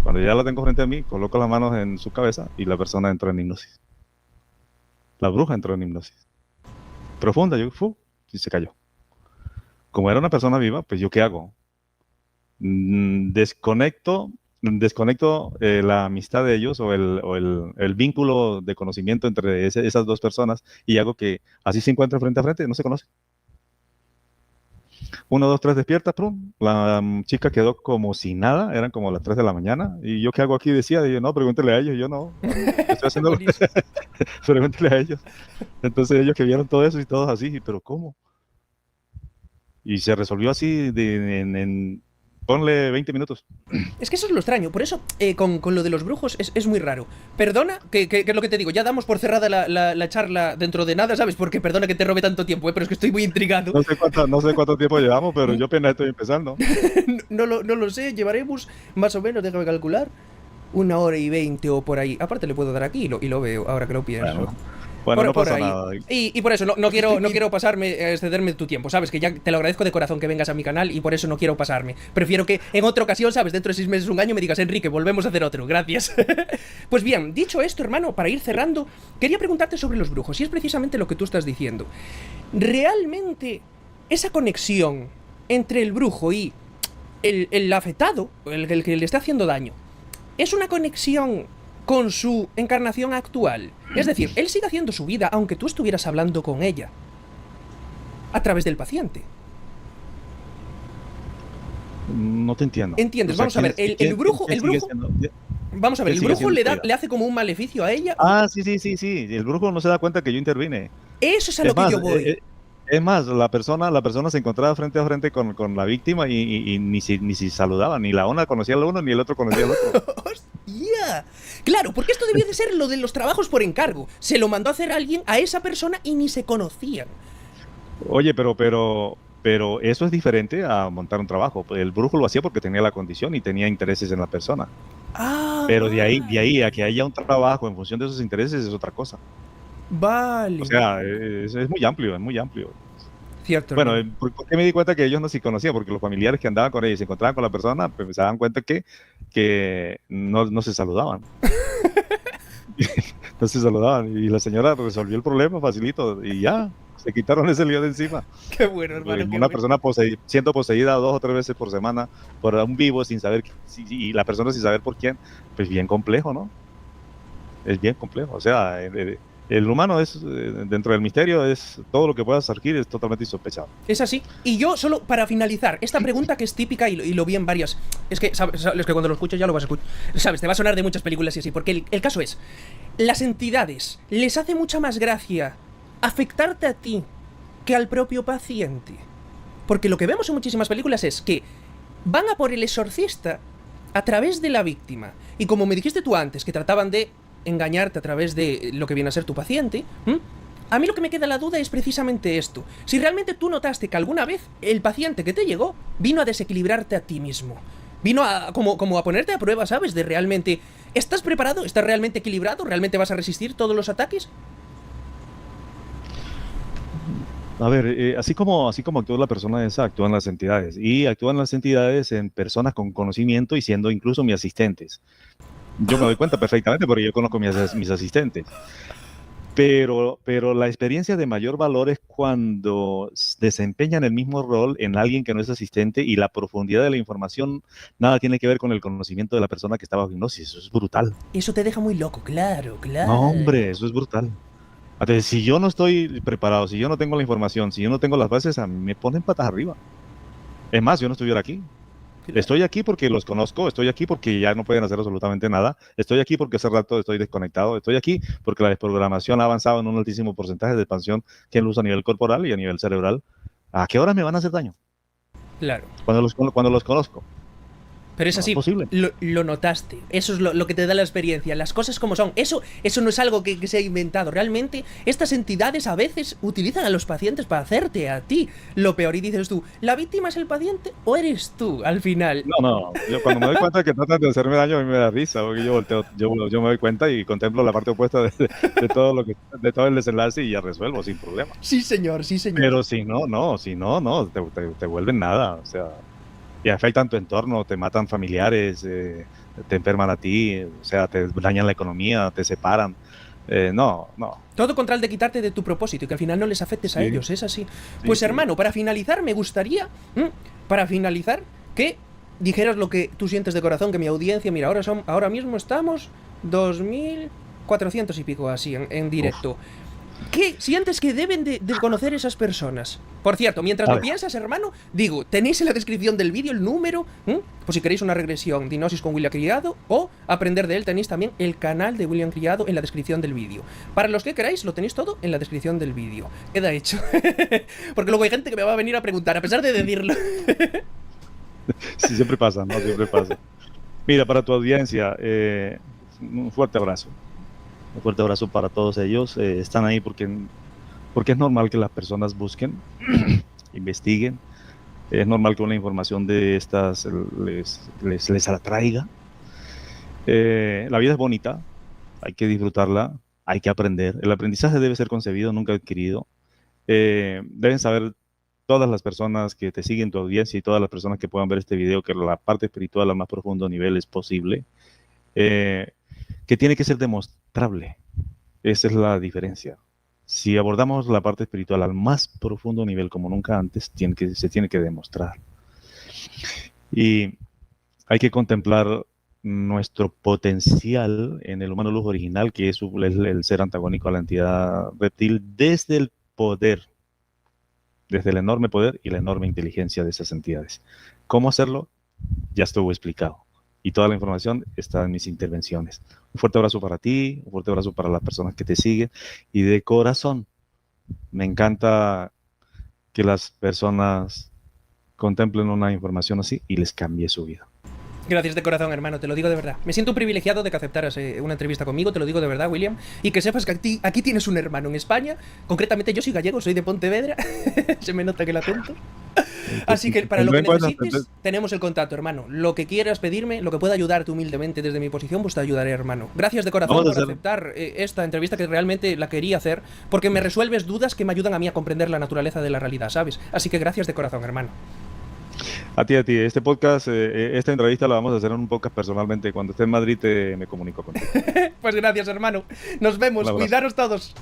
Speaker 2: Cuando ya la tengo frente a mí, coloco las manos en su cabeza y la persona entró en hipnosis. La bruja entró en hipnosis. Profunda, y se cayó. Como era una persona viva, pues ¿yo qué hago? Desconecto, desconecto la amistad de ellos o el vínculo de conocimiento entre esas dos personas y hago que así se encuentren frente a frente, no se conocen. Uno, dos, tres, despierta, prum. La chica quedó como si nada, eran como las 3 de la mañana. ¿Y yo qué hago aquí? Decía, y yo, no, pregúntele a ellos, yo no, estoy haciendo,
Speaker 1: Buenísimo.
Speaker 2: pregúntele a ellos. Entonces ellos que vieron todo eso y todos así, pero ¿cómo? Y se resolvió así ponle 20 minutos.
Speaker 1: Es que eso es lo extraño. Por eso, con lo de los brujos es muy raro. Perdona, que es lo que te digo. Ya damos por cerrada la charla dentro de nada, ¿sabes? Porque perdona que te robe tanto tiempo, pero es que estoy muy intrigado.
Speaker 2: No sé cuánto tiempo llevamos, pero yo apenas estoy empezando.
Speaker 1: No lo sé, llevaremos más o menos, déjame calcular, 1 hora y 20 o por ahí. Aparte le puedo dar aquí y lo veo, ahora que lo pienso.
Speaker 2: Bueno, bueno, no
Speaker 1: Por
Speaker 2: pasa
Speaker 1: ahí.
Speaker 2: nada.
Speaker 1: Y por eso no quiero pasarme, excederme de tu tiempo, ¿sabes? Que ya te lo agradezco de corazón que vengas a mi canal y por eso no quiero pasarme. Prefiero que en otra ocasión, ¿sabes? Dentro de 6 meses, un año, me digas, Enrique, volvemos a hacer otro. Gracias. Pues bien, dicho esto, hermano, para ir cerrando, quería preguntarte sobre los brujos. Y es precisamente lo que tú estás diciendo. ¿Realmente esa conexión entre el brujo y el afectado, el que le está haciendo daño, es una conexión con su encarnación actual? Es decir, él sigue haciendo su vida aunque tú estuvieras hablando con ella a través del paciente.
Speaker 2: No te entiendo.
Speaker 1: ¿Entiendes?
Speaker 2: O sea,
Speaker 1: Vamos a ver, el brujo,
Speaker 2: quién sigue siendo?
Speaker 1: vamos a ver,
Speaker 2: ¿Quién
Speaker 1: el
Speaker 2: sigue
Speaker 1: brujo
Speaker 2: siendo
Speaker 1: le
Speaker 2: tu
Speaker 1: da,
Speaker 2: vida?
Speaker 1: le hace como un maleficio a ella.
Speaker 2: Ah, sí, sí, sí, sí. El brujo no se da cuenta que yo intervine.
Speaker 1: Eso es a
Speaker 2: Es
Speaker 1: lo que
Speaker 2: más,
Speaker 1: yo voy.
Speaker 2: es más, la persona se encontraba frente a frente con la víctima y ni si saludaba, ni la una conocía al uno, ni el otro conocía al otro.
Speaker 1: ¡Hostia! Claro, porque esto debía de ser lo de los trabajos por encargo. Se lo mandó a hacer alguien a esa persona y ni se conocían.
Speaker 2: Oye, pero eso es diferente a montar un trabajo. El brujo lo hacía porque tenía la condición y tenía intereses en la persona.
Speaker 1: Ah,
Speaker 2: Pero de ahí a
Speaker 1: vale.
Speaker 2: que haya un trabajo en función de esos intereses es otra cosa. O
Speaker 1: Vale.
Speaker 2: sea, es muy amplio, es muy amplio.
Speaker 1: Cierto,
Speaker 2: Bueno,
Speaker 1: hermano.
Speaker 2: ¿por qué me di cuenta que ellos no se conocían? Porque los familiares que andaban con ellos y se encontraban con la persona, pues se daban cuenta que no se saludaban. No se saludaban. Y la señora resolvió el problema facilito y ya, se quitaron ese lío de encima.
Speaker 1: Qué bueno, hermano, qué
Speaker 2: Una
Speaker 1: bueno.
Speaker 2: persona siendo poseída 2 o 3 veces por semana por un vivo sin saber, y la persona sin saber por quién, pues bien complejo, ¿no? Es bien complejo. O sea, el humano es, dentro del misterio, es todo lo que pueda surgir es totalmente insospechado.
Speaker 1: Es así. Y yo, solo para finalizar, esta pregunta que es típica y lo vi en varias. Es que, sabes que cuando lo escuches ya lo vas a escuchar. Sabes, te va a sonar de muchas películas y así. Porque el caso es: las entidades les hace mucha más gracia afectarte a ti que al propio paciente. Porque lo que vemos en muchísimas películas es que van a por el exorcista a través de la víctima. Y como me dijiste tú antes, que trataban de engañarte a través de lo que viene a ser tu paciente, a mí lo que me queda la duda es precisamente esto. Si realmente tú notaste que alguna vez el paciente que te llegó vino a desequilibrarte a ti mismo. Vino a como a ponerte a prueba, ¿sabes? De realmente, ¿estás preparado? ¿Estás realmente equilibrado? ¿Realmente vas a resistir todos los ataques?
Speaker 2: A ver, así como actúa la persona esa, actúan las entidades. Y actúan las entidades en personas con conocimiento y siendo incluso mis asistentes. Yo me doy cuenta perfectamente porque yo conozco mis asistentes. Pero la experiencia de mayor valor es cuando desempeñan el mismo rol en alguien que no es asistente y la profundidad de la información nada tiene que ver con el conocimiento de la persona que está bajo hipnosis. Eso es brutal.
Speaker 1: Eso te deja muy loco, claro,
Speaker 2: No,
Speaker 1: claro.
Speaker 2: hombre, eso es brutal. Entonces, si yo no estoy preparado, si yo no tengo la información, si yo no tengo las bases, a mí me ponen patas arriba. Es más, yo no estuviera aquí.
Speaker 1: Claro.
Speaker 2: Estoy aquí porque los conozco, estoy aquí porque ya no pueden hacer absolutamente nada, estoy aquí porque hace rato estoy desconectado, estoy aquí porque la desprogramación ha avanzado en un altísimo porcentaje de expansión que lo usa a nivel corporal y a nivel cerebral. ¿A qué hora me van a hacer daño?
Speaker 1: Claro.
Speaker 2: Cuando los conozco.
Speaker 1: Pero es
Speaker 2: No
Speaker 1: así,
Speaker 2: es posible.
Speaker 1: lo notaste. Eso es lo que te da la experiencia. Las cosas como son. Eso no es algo que se ha inventado. Realmente, estas entidades a veces utilizan a los pacientes para hacerte a ti lo peor. Y dices tú, ¿la víctima es el paciente o eres tú al final?
Speaker 2: No. Yo cuando me doy cuenta de que tratan de hacerme daño, a mí me da risa, porque yo me doy cuenta y contemplo la parte opuesta de todo de todo el desenlace y ya resuelvo sin problema.
Speaker 1: Sí, señor, sí, señor.
Speaker 2: Pero si no, te vuelven nada, o sea, y afectan tu entorno, te matan familiares, te enferman a ti, o sea, te dañan la economía, te separan. No.
Speaker 1: Todo con tal de quitarte de tu propósito y que al final no les afectes a
Speaker 2: Sí.
Speaker 1: ellos, es así.
Speaker 2: Sí,
Speaker 1: Pues
Speaker 2: sí.
Speaker 1: hermano, para finalizar me gustaría, que dijeras lo que tú sientes de corazón, que mi audiencia, mira, ahora mismo estamos 2400 y pico así en directo. ¿Qué sientes que deben de conocer esas personas? Por cierto, mientras
Speaker 2: A
Speaker 1: lo
Speaker 2: ver.
Speaker 1: piensas, hermano, digo, tenéis en la descripción del vídeo el número, por si queréis una regresión de hipnosis con William Criado o aprender de él, tenéis también el canal de William Criado en la descripción del vídeo. Para los que queráis, lo tenéis todo en la descripción del vídeo. Queda hecho. Porque luego hay gente que me va a venir a preguntar, a pesar de decirlo.
Speaker 2: Sí, siempre pasa, ¿no? Siempre pasa. Mira, para tu audiencia, un fuerte abrazo. Un fuerte abrazo para todos ellos. Están ahí porque es normal que las personas busquen, investiguen. Es normal que una información de estas les atraiga. La vida es bonita, hay que disfrutarla, hay que aprender. El aprendizaje debe ser concebido, nunca adquirido. Deben saber todas las personas que te siguen, tu audiencia y todas las personas que puedan ver este video, que la parte espiritual al más profundo nivel es posible, que tiene que ser demostrable. Esa es la diferencia. Si abordamos la parte espiritual al más profundo nivel como nunca antes, se tiene que demostrar. Y hay que contemplar nuestro potencial en el humano luz original, que es el ser antagónico a la entidad reptil, desde el poder, desde el enorme poder y la enorme inteligencia de esas entidades. ¿Cómo hacerlo? Ya estuvo explicado. Y toda la información está en mis intervenciones. Un fuerte abrazo para ti, un fuerte abrazo para las personas que te siguen. Y de corazón, me encanta que las personas contemplen una información así y les cambie su vida.
Speaker 1: Gracias de corazón, hermano, te lo digo de verdad. Me siento privilegiado de que aceptaras una entrevista conmigo, te lo digo de verdad, William. Y que sepas que aquí tienes un hermano en España. Concretamente yo soy gallego, soy de Pontevedra. Se me nota que el acento. Así que para lo que necesites, tenemos el contacto, hermano. Lo que quieras pedirme, lo que pueda ayudarte humildemente desde mi posición, pues te ayudaré, hermano. Gracias de corazón por aceptar esta entrevista, que realmente la quería hacer, porque me resuelves dudas que me ayudan a mí a comprender la naturaleza de la realidad, ¿sabes? Así que gracias de corazón, hermano.
Speaker 2: A ti. Este podcast, esta entrevista la vamos a hacer en un podcast personalmente. Cuando esté en Madrid me comunico contigo.
Speaker 1: Pues gracias, hermano. Nos vemos. Cuidaros todos.